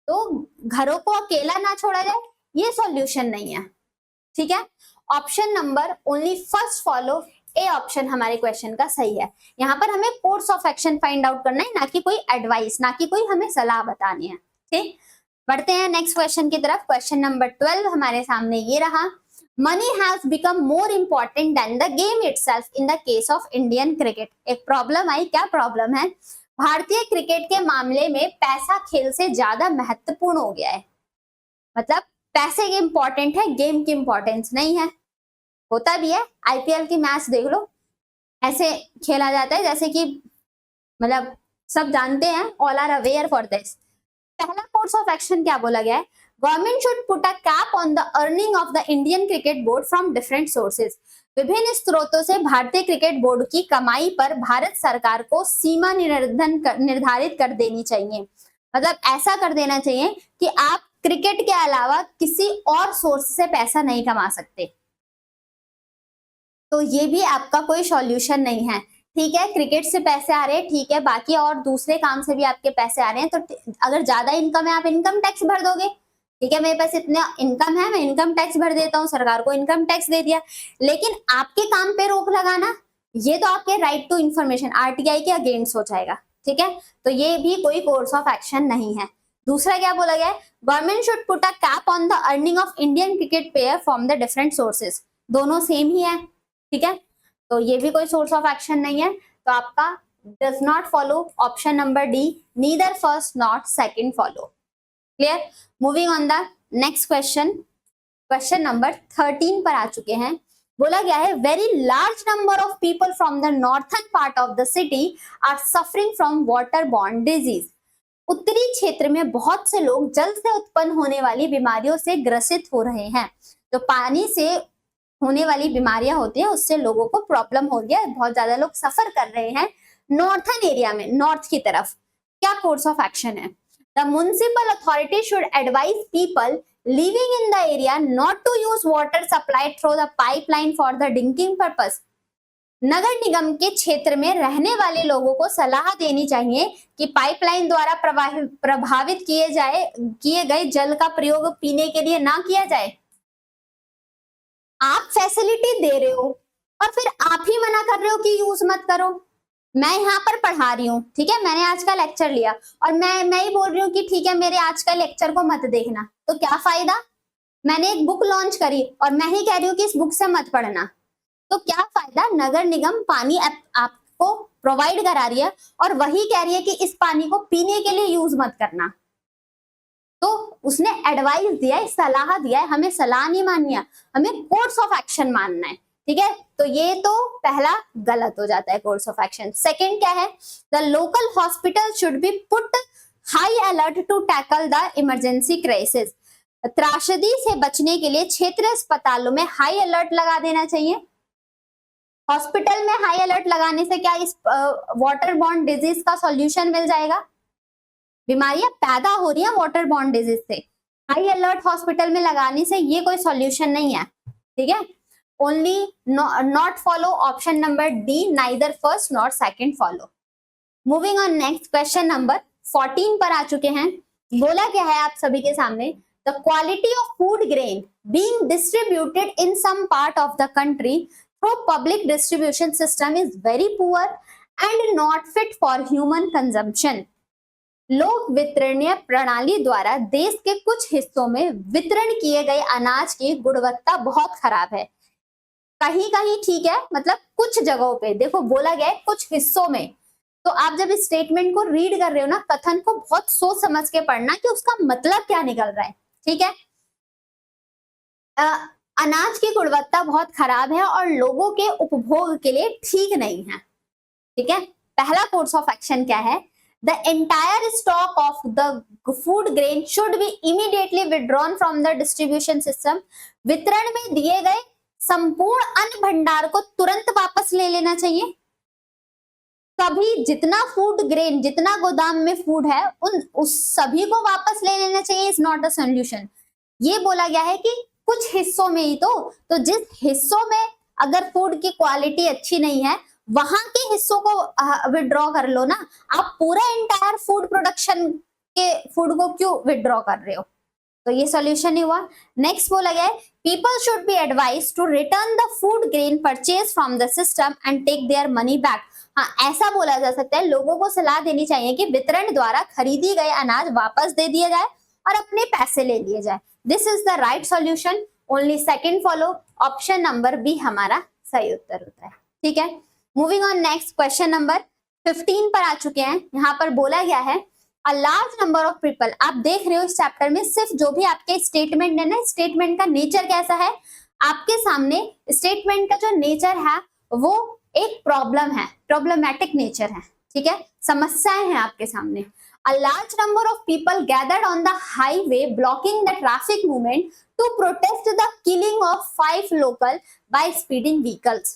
तो घरों को अकेला ना छोड़ा जाए, ये सॉल्यूशन नहीं है। ठीक है, option number only first follow, A option हमारे क्वेश्चन का सही है। यहाँ पर हमें course of action find out करना है, ना कि कोई एडवाइस, ना कि कोई हमें सलाह बतानी है। ठीक, बढ़ते हैं नेक्स्ट क्वेश्चन की तरफ। क्वेश्चन नंबर 12 हमारे सामने ये रहा, money has become more important than the game itself in the case of Indian cricket. एक प्रॉब्लम आई, क्या प्रॉब्लम है? भारतीय क्रिकेट के मामले में पैसा खेल से ज्यादा महत्वपूर्ण हो गया है। मतलब पैसे की इंपॉर्टेंट है, गेम की इंपॉर्टेंस नहीं है। होता भी है, आईपीएल की मैच देख लो, ऐसे खेला जाता है जैसे कि मतलब सब जानते हैं, all are aware for this. पहला कोर्स ऑफ एक्शन क्या बोला गया है? Government should put a cap on the earning of the Indian cricket board from different sources. विभिन्न स्रोतों से भारतीय क्रिकेट बोर्ड की कमाई पर भारत सरकार को सीमा निर्धारित कर देनी चाहिए। मतलब ऐसा कर देना चाहिए कि आप क्रिकेट के अलावा किसी और सोर्स से पैसा नहीं कमा सकते। तो ये भी आपका कोई सॉल्यूशन नहीं है। ठीक है, क्रिकेट से पैसे आ रहे हैं, ठीक है, बाकी और दूसरे काम से भी आपके पैसे आ रहे हैं, तो अगर ज्यादा इनकम है आप इनकम टैक्स भर दोगे। ठीक है, मेरे पास इतना इनकम है, मैं इनकम टैक्स भर देता हूँ, सरकार को इनकम टैक्स दे दिया। लेकिन आपके काम पे रोक लगाना, ये तो आपके राइट टू इंफॉर्मेशन, आरटीआई के अगेंस्ट हो जाएगा। ठीक है, तो ये भी कोई कोर्स ऑफ एक्शन नहीं है। दूसरा क्या बोला गया है? Government should put a cap on the earning of Indian cricket player from the different sources. दोनों सेम ही है। ठीक है, तो ये भी कोई सोर्स ऑफ एक्शन नहीं है। तो आपका does not follow option number D, neither first not second follow. Clear? Moving on the next question, question number 13 पर आ चुके हैं। बोला गया है, very large number of people from the northern part of the city are suffering from water borne disease. उत्तरी क्षेत्र में बहुत से लोग जल से उत्पन्न होने वाली बीमारियों से ग्रसित हो रहे हैं। तो पानी से होने वाली बीमारियां होती है, उससे लोगों को प्रॉब्लम हो गया, बहुत ज्यादा लोग सफर कर रहे हैं नॉर्थन एरिया में, नॉर्थ की तरफ। क्या कोर्स ऑफ एक्शन है? The municipal authority should advise people living in the area not to use water supply through the pipeline for the drinking purpose. नगर निगम के क्षेत्र में रहने वाले लोगों को सलाह देनी चाहिए कि पाइपलाइन द्वारा प्रभावित किए गए जल का प्रयोग पीने के लिए ना किया जाए। आप फैसिलिटी दे रहे हो और फिर आप ही मना कर रहे हो कि यूज मत करो। मैं यहाँ पर पढ़ा रही हूँ, ठीक है, मैंने आज का लेक्चर लिया और मैं ही बोल रही हूँ कि ठीक है मेरे आज का लेक्चर को मत देखना, तो क्या फायदा? मैंने एक बुक लॉन्च करी और मैं ही कह रही हूँ कि इस बुक से मत पढ़ना, तो क्या फायदा? नगर निगम पानी आपको प्रोवाइड करा रही है और वही कह रही है कि इस पानी को पीने के लिए यूज मत करना। तो उसने एडवाइस दिया है, सलाह दिया है, हमें सलाह नहीं माननी है, हमें कोर्स ऑफ एक्शन मानना है। ठीक है, तो ये तो पहला गलत हो जाता है कोर्स ऑफ एक्शन। सेकंड क्या है? The local hospital should be put high alert to tackle the emergency crisis. त्रासदी से बचने के लिए क्षेत्रीय अस्पतालों में हाई अलर्ट लगा देना चाहिए। हॉस्पिटल में हाई अलर्ट लगाने से क्या इस वाटर बॉर्न डिजीज का सॉल्यूशन मिल जाएगा? बीमारियां पैदा हो रही हैं वाटर बॉर्न डिजीज से, हाई अलर्ट हॉस्पिटल में लगाने से ये कोई सॉल्यूशन नहीं है, ठीक है। Only not follow option number D, neither first not second follow. Moving on next, question number 14 पर आ चुके हैं। बोला क्या है आप सभी के सामने, the quality of food grain being distributed in some part of the country through public distribution system is very poor and not fit for human consumption. लोक वितरणीय प्रणाली द्वारा देश के कुछ हिस्सों में वितरण किए गए अनाज की गुणवत्ता बहुत खराब है। कहीं कहीं ठीक है, मतलब कुछ जगहों पे, देखो बोला गया है कुछ हिस्सों में, तो आप जब इस स्टेटमेंट को रीड कर रहे हो ना, कथन को बहुत सोच समझ के पढ़ना कि उसका मतलब क्या निकल रहा है, ठीक है। अनाज की गुणवत्ता बहुत खराब है और लोगों के उपभोग के लिए ठीक नहीं है, ठीक है। पहला कोर्स ऑफ एक्शन क्या है, the entire stock of the food grain should be immediately withdrawn from the distribution system. वितरण में दिए गए संपूर्ण अन्न भंडार को तुरंत वापस ले लेना चाहिए। सभी जितना फूड ग्रेन, जितना गोदाम में फूड है, उस सभी को वापस ले लेना चाहिए, इज नॉट अ सॉल्यूशन। ये बोला गया है कि कुछ हिस्सों में ही तो जिस हिस्सों में अगर फूड की क्वालिटी अच्छी नहीं है, वहां के हिस्सों को विड्रॉ कर लो ना। आप पूरा एंटायर फूड प्रोडक्शन के फूड को क्यों विड्रॉ कर रहे हो? तो ये सॉल्यूशन ही हुआ। नेक्स्ट बोला गया है, people should be advise to return the food grain purchase from the system and take their money back. हाँ, ऐसा बोला जा सकता है, लोगों को सलाह देनी चाहिए कि वितरण द्वारा खरीदी गए अनाज वापस दे दिया जाए और अपने पैसे ले लिए जाए। This is the right solution, only second follow, option number B हमारा सही उत्तर होता है, ठीक है। Moving on next, question number 15 पर आ चुके हैं। यहाँ पर बोला गया है, a large number of people, आप देख रहे हो इस चैप्टर में सिर्फ जो भी आपके स्टेटमेंट है ना, स्टेटमेंट का नेचर कैसा है आपके सामने, स्टेटमेंट का जो नेचर है वो एक प्रॉब्लम है, प्रॉब्लमैटिक नेचर है, ठीक है, समस्याएं हैं आपके सामने। A large number of people gathered on the highway blocking the traffic movement to protest the killing of 5 local by speeding vehicles.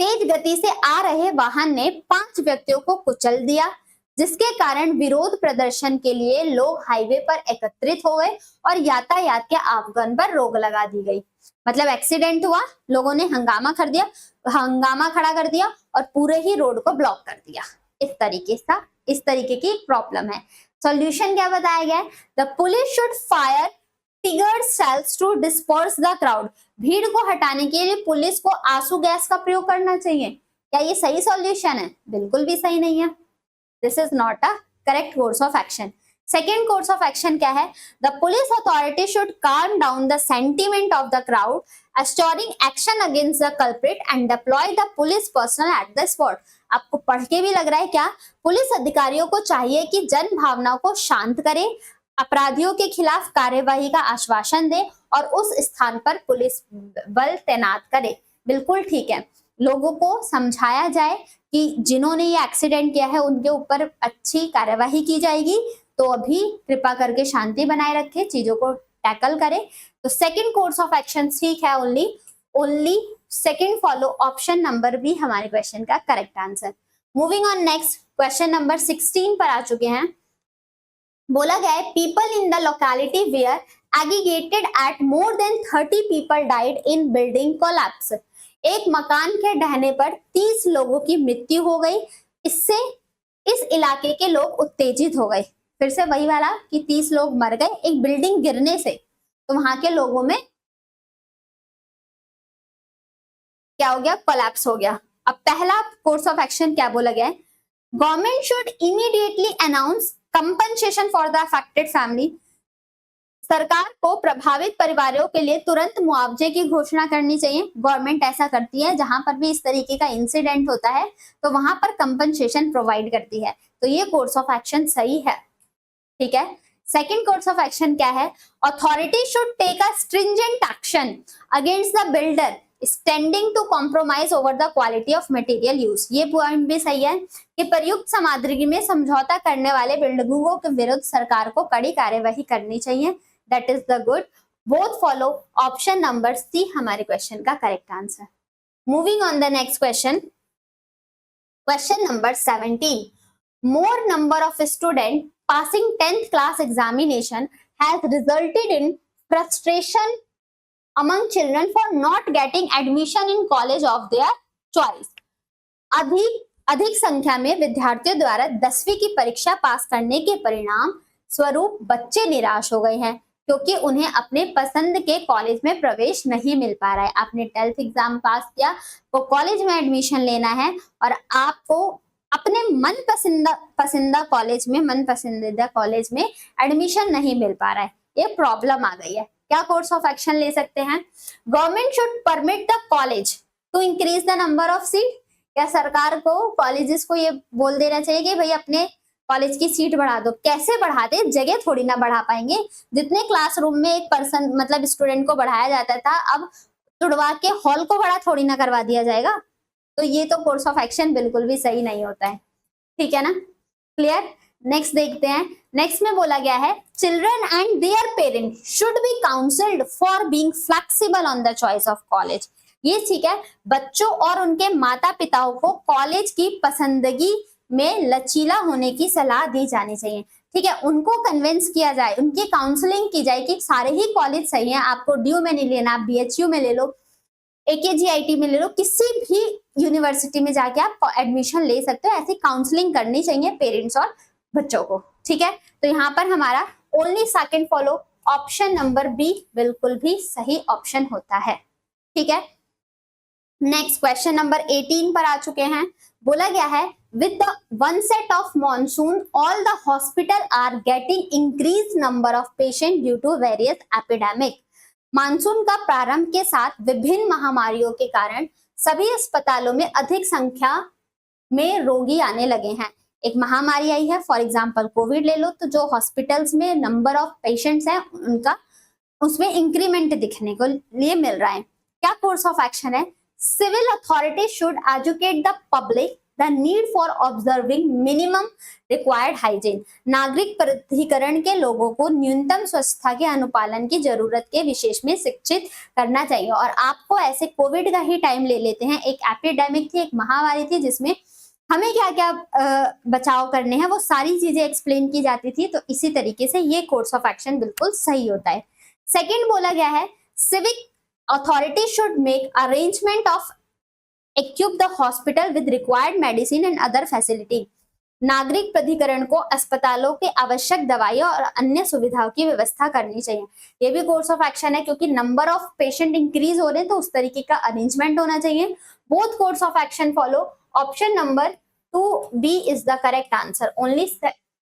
तेज गति से आ रहे वाहन ने 5 व्यक्तियों को कुचल दिया, जिसके कारण विरोध प्रदर्शन के लिए लोग हाईवे पर एकत्रित हो गए और यातायात के आवागमन पर रोक लगा दी गई। मतलब एक्सीडेंट हुआ, लोगों ने हंगामा खड़ा कर दिया और पूरे ही रोड को ब्लॉक कर दिया। इस तरीके की एक प्रॉब्लम है। सॉल्यूशन क्या बताया गया है, the police should fire tear shells to disperse the crowd. भीड़ को हटाने के लिए पुलिस को आंसू गैस का प्रयोग करना चाहिए। क्या ये सही सॉल्यूशन है? बिल्कुल भी सही नहीं है। This is not a correct course of action. Second course of action क्या है, the police authority should calm down the sentiment of the crowd, assuring action against the culprit and deploy the police personnel at the spot। आपको पढ़ के भी लग रहा है क्या? पुलिस अधिकारियों को चाहिए कि जन भावनाओं को शांत करे, अपराधियों के खिलाफ कार्यवाही का आश्वासन दे और उस स्थान पर पुलिस बल तैनात करे। बिल्कुल ठीक है, लोगों को समझाया जाए कि जिन्होंने ये एक्सीडेंट किया है उनके ऊपर अच्छी कार्यवाही की जाएगी, तो अभी कृपा करके शांति बनाए रखे, चीजों को टैकल करे। तो सेकंड कोर्स ऑफ एक्शन ठीक है, only second follow, option number B हमारे क्वेश्चन का correct answer. Moving on next, question number 16 पर आ चुके हैं। बोला गया है, people in the locality were aggregated at more than 30 people died in building collapse. एक मकान के ढहने पर 30 लोगों की मृत्यु हो गई। इससे इस इलाके के लोग उत्तेजित हो गए। फिर से वही वाला कि 30 लोग मर गए एक बिल्डिंग गिरने से, तो वहां के लोगों में क्या हो गया? कोलैप्स हो गया। अब पहला कोर्स ऑफ एक्शन क्या बोला गया है, government should immediately announce compensation for the affected family. सरकार को प्रभावित परिवारों के लिए तुरंत मुआवजे की घोषणा करनी चाहिए। गवर्नमेंट ऐसा करती है, जहां पर भी इस तरीके का इंसिडेंट होता है तो वहां पर कंपनसेशन प्रोवाइड करती है। तो ये कोर्स ऑफ एक्शन सही है, ठीक है। सेकेंड कोर्स ऑफ एक्शन क्या है, authority should take a stringent action against the builder standing to compromise over the quality of material use. ये पॉइंट भी सही है कि प्रयुक्त सामग्री में समझौता करने वाले बिल्डरों के विरुद्ध सरकार को कड़ी कार्यवाही करनी चाहिए। That is the good, both follow, option number C हमारे क्वेश्चन का correct answer. Moving on the next question, question number 17, more number of students passing 10th class examination has resulted in frustration among children for not getting admission in college of their choice. अधिक संख्या में विद्यार्थियों द्वारा 10वीं की परीक्षा पास करने के परिणाम स्वरूप बच्चे निराश हो गए हैं क्योंकि उन्हें अपने पसंद के कॉलेज में प्रवेश नहीं मिल पा रहा है। आपने 12th एग्जाम पास किया, वो कॉलेज में एडमिशन लेना है और आपको अपने पसंदीदा कॉलेज में एडमिशन नहीं मिल पा रहा है, ये प्रॉब्लम आ गई है। क्या कोर्स ऑफ एक्शन ले सकते हैं? Government should permit the college to increase the number of seat. क्या सरकार को कॉलेजेस को ये बोल देना चाहिए कि भाई अपने कॉलेज की सीट बढ़ा दो? कैसे बढ़ाते? जगह थोड़ी ना बढ़ा पाएंगे। जितने क्लासरूम में एक पर्सन मतलब स्टूडेंट को बढ़ाया जाता था, अब तुड़वा के हॉल को बड़ा थोड़ी ना करवा दिया जाएगा। तो ये तो कोर्स ऑफ एक्शन बिल्कुल भी सही नहीं होता है, ठीक है ना? क्लियर? नेक्स्ट देखते हैं। नेक्स्ट में बोला गया है children and their parents should be counselled for being flexible on the choice of college. ये ठीक है, बच्चों और उनके माता पिताओं को कॉलेज की पसंदगी में लचीला होने की सलाह दी जानी चाहिए, ठीक है? उनको कन्विंस किया जाए, उनकी काउंसलिंग की जाए कि सारे ही कॉलेज सही हैं, आपको ड्यू में नहीं लेना, आप बीएचयू में ले लो, AKGIT में ले लो, किसी भी यूनिवर्सिटी में जाके आप एडमिशन ले सकते हो। ऐसी काउंसलिंग करनी चाहिए पेरेंट्स और बच्चों को, ठीक है? तो यहाँ पर हमारा only second follow option number B बिल्कुल भी सही ऑप्शन होता है, ठीक है? नेक्स्ट क्वेश्चन नंबर 18 पर आ चुके हैं। बोला गया है with the onset of monsoon all the hospital are getting increase number of patient due to various epidemic. Monsoon का प्रारंभ के साथ विभिन्न महामारियों के कारण सभी अस्पतालों में अधिक संख्या में रोगी आने लगे हैं। एक महामारी आई है, फॉर एग्जांपल कोविड ले लो, तो जो हॉस्पिटल्स में नंबर ऑफ पेशेंट्स हैं उनका उसमें इंक्रीमेंट दिखने को लिए मिल रहा है। क्या कोर्स ऑफ एक्शन है? Civil authorities should educate the public the need for observing minimum required hygiene. नागरिक प्राधिकरण के लोगों को न्यूनतम स्वच्छता के अनुपालन की जरूरत के विशेष में शिक्षित करना चाहिए। और आपको ऐसे कोविड का ही टाइम ले लेते हैं, एक एपिडेमिक थी, एक महामारी थी जिसमें हमें क्या क्या बचाव करने हैं वो सारी चीजें एक्सप्लेन की जाती थी। तो इसी तरीके से ये कोर्स ऑफ एक्शन बिल्कुल सही होता है। सेकेंड बोला गया है civic authorities should make arrangement of equip the hospital with required medicine and other facility. नागरिक प्राधिकरण को अस्पतालों के आवश्यक दवाइयों और अन्य सुविधाओं की व्यवस्था करनी चाहिए। ये भी कोर्स ऑफ एक्शन है क्योंकि नंबर ऑफ पेशेंट इंक्रीज हो रहे हैं तो उस तरीके का अरेंजमेंट होना चाहिए। Both course of action follow. Option number 2B is the correct answer. Only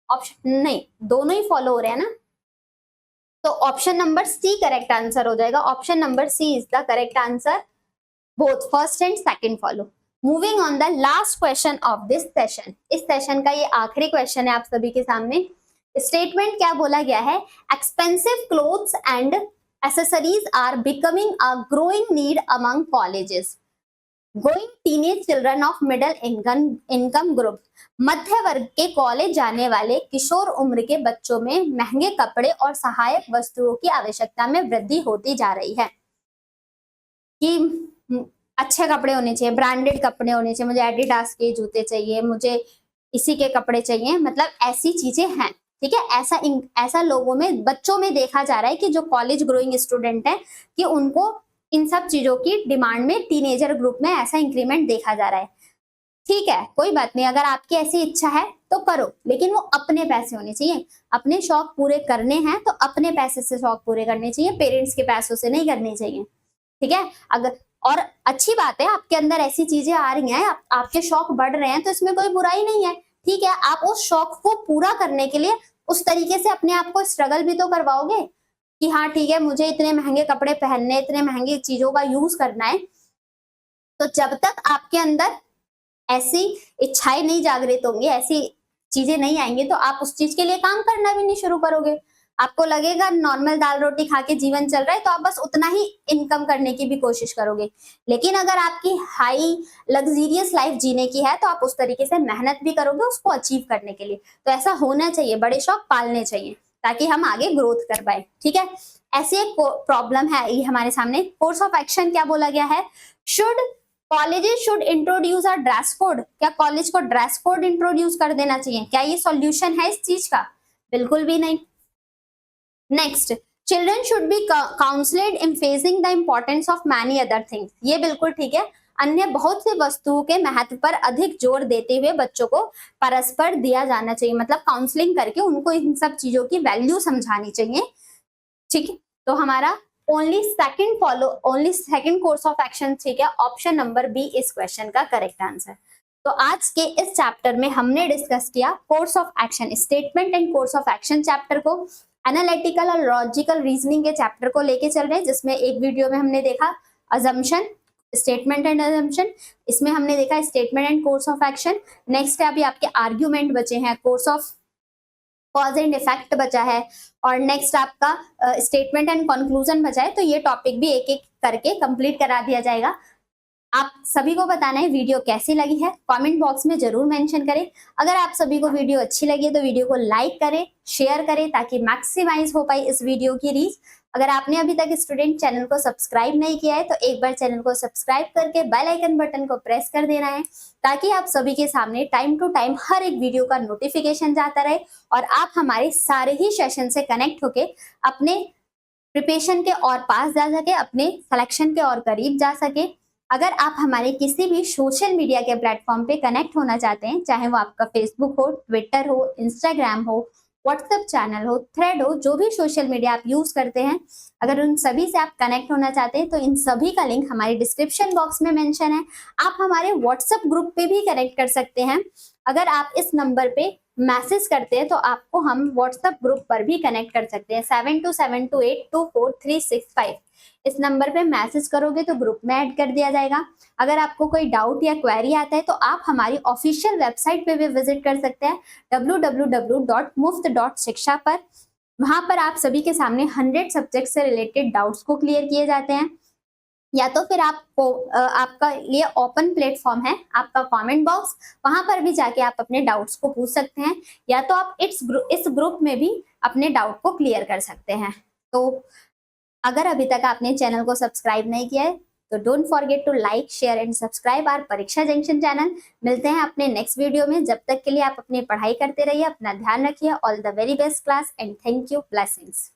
option नहीं, दोनों ही फॉलो हो रहे हैं ना, तो option number C correct answer हो जाएगा। Option number C is the correct answer, both first and second follow. Moving on the last question of this session. इस सेशन का ये आखिरी क्वेश्चन है आप सभी के सामने। स्टेटमेंट क्या बोला गया है? Expensive clothes and accessories are becoming a growing need among colleges going teenage children of middle income group. मध्य वर्ग के कॉलेज जाने वाले किशोर उम्र के बच्चों में महंगे कपड़े और सहायक वस्तुओं की आवश्यकता में वृद्धि होती जा रही है कि अच्छे कपड़े होने चाहिए, ब्रांडेड कपड़े होने चाहिए, मुझे एडिडास के जूते चाहिए, मुझे इसी के कपड़े चाहिए, मतलब ऐसी चीजें हैं, ठीक है? ऐसा लोगों में, बच्चों में देखा जा रहा है कि जो कॉलेज ग्रोइंग स्टूडेंट है कि उनको इन सब चीजों की डिमांड में टीनेजर ग्रुप में ऐसा इंक्रीमेंट देखा जा रहा है। ठीक है, कोई बात नहीं, अगर आपकी ऐसी इच्छा है तो करो, लेकिन वो अपने पैसे होने चाहिए। अपने शौक पूरे करने हैं तो अपने पैसे से शौक पूरे करने चाहिए, पेरेंट्स के पैसों से नहीं करने चाहिए, ठीक है? अगर और अच्छी बात है आपके अंदर ऐसी चीजें आ रही हैं, आपके शौक बढ़ रहे हैं तो इसमें कोई बुराई नहीं है, ठीक है? आप उस शौक को पूरा करने के लिए उस तरीके से अपने आप को स्ट्रगल भी तो करवाओगे कि हाँ ठीक है, मुझे इतने महंगे कपड़े पहनने, इतने महंगी चीजों का यूज करना है। तो जब तक आपके अंदर ऐसी इच्छाएं नहीं जागृत होंगी, ऐसी चीजें नहीं आएंगी, तो आप उस चीज के लिए काम करना भी नहीं शुरू करोगे। आपको लगेगा नॉर्मल दाल रोटी खा के जीवन चल रहा है तो आप बस उतना ही इनकम करने की भी कोशिश करोगे। लेकिन अगर आपकी हाई लग्जरियस लाइफ जीने की है तो आप उस तरीके से मेहनत भी करोगे उसको अचीव करने के लिए। तो ऐसा होना चाहिए, बड़े शौक पालने चाहिए ताकि हम आगे ग्रोथ कर पाए, ठीक है? ऐसी एक प्रॉब्लम है ये हमारे सामने। कोर्स ऑफ एक्शन क्या बोला गया है? Should colleges should introduce a dress code, क्या कॉलेज को ड्रेस कोड इंट्रोड्यूस कर देना चाहिए? क्या ये सॉल्यूशन है इस चीज का? बिल्कुल भी नहीं। Next, children should be counselled in facing the importance of many other things, ये बिल्कुल ठीक है। अन्य बहुत सी वस्तुओं के महत्व पर अधिक जोर देते हुए बच्चों को परस्पर दिया जाना चाहिए, मतलब काउंसलिंग करके उनको इन सब चीजों की वैल्यू समझानी चाहिए। ठीक है, तो हमारा only second course of action, ठीक है, ऑप्शन नंबर बी इस क्वेश्चन का करेक्ट आंसर। तो आज के इस चैप्टर में हमने डिस्कस किया course of action, statement and course of action chapter को, एनालिटिकल और लॉजिकल रीजनिंग के चैप्टर को लेके चल रहे हैं, जिसमें एक वीडियो में हमने देखा अजम्पशन, स्टेटमेंट एंड अजम्पशन, इसमें हमने देखा statement and course of action. Next है अभी आपके आर्ग्यूमेंट बचे हैं, course of cause and effect बचा है, और नेक्स्ट आपका स्टेटमेंट एंड कंक्लूजन बचा है। तो ये टॉपिक भी एक एक करके कंप्लीट करा दिया जाएगा। आप सभी को बताना है वीडियो कैसी लगी है, कमेंट बॉक्स में जरूर मेंशन करें। अगर आप सभी को वीडियो अच्छी लगी है तो वीडियो को लाइक करें, शेयर करें, ताकि मैक्सिमाइज हो पाए इस वीडियो की रीच। अगर आपने अभी तक स्टूडेंट चैनल को सब्सक्राइब नहीं किया है तो एक बार चैनल को सब्सक्राइब करके बेल आइकन बटन को प्रेस कर देना है, ताकि आप सभी के सामने टाइम टू टाइम हर एक वीडियो का नोटिफिकेशन जाता रहे और आप हमारे सारे ही सेशन से कनेक्ट होके अपने प्रिपरेशन के और पास जा सके, अपने सिलेक्शन के और करीब जा सके। अगर आप हमारे किसी भी सोशल मीडिया के प्लेटफॉर्म पे कनेक्ट होना चाहते हैं, चाहे वो आपका फेसबुक हो, ट्विटर हो, इंस्टाग्राम हो, व्हाट्सएप चैनल हो, थ्रेड हो, जो भी सोशल मीडिया आप यूज करते हैं, अगर उन सभी से आप कनेक्ट होना चाहते हैं तो इन सभी का लिंक हमारे डिस्क्रिप्शन बॉक्स में मेंशन है। आप हमारे व्हाट्सएप ग्रुप पे भी कनेक्ट कर सकते हैं। अगर आप इस नंबर पे मैसेज करते हैं तो आपको हम व्हाट्सएप ग्रुप पर भी कनेक्ट कर सकते हैं, 7272824365। इस नंबर पे मैसेज करोगे तो ग्रुप में ऐड कर दिया जाएगा। अगर आपको कोई डाउट या क्वेरी आता है तो आप हमारी ऑफिशियल वेबसाइट पे भी विजिट कर सकते हैं, www.muft.shiksha पर। वहां पर आप सभी के सामने 100 सब्जेक्ट से रिलेटेड डाउट्स को क्लियर किए जाते हैं। या तो फिर आपको आपका ये ओपन प्लेटफॉर्म है, आपका कमेंट बॉक्स, वहां पर भी जाके आप अपने डाउट्स को पूछ सकते हैं, या तो आप इस ग्रुप में भी अपने डाउट को क्लियर कर सकते हैं। तो अगर अभी तक आपने चैनल को सब्सक्राइब नहीं किया है तो don't forget to like, share and subscribe our Pariksha Junction channel. मिलते हैं अपने नेक्स्ट वीडियो में, जब तक के लिए आप अपनी पढ़ाई करते रहिए, अपना ध्यान रखिए। All the very best class and thank you, blessings.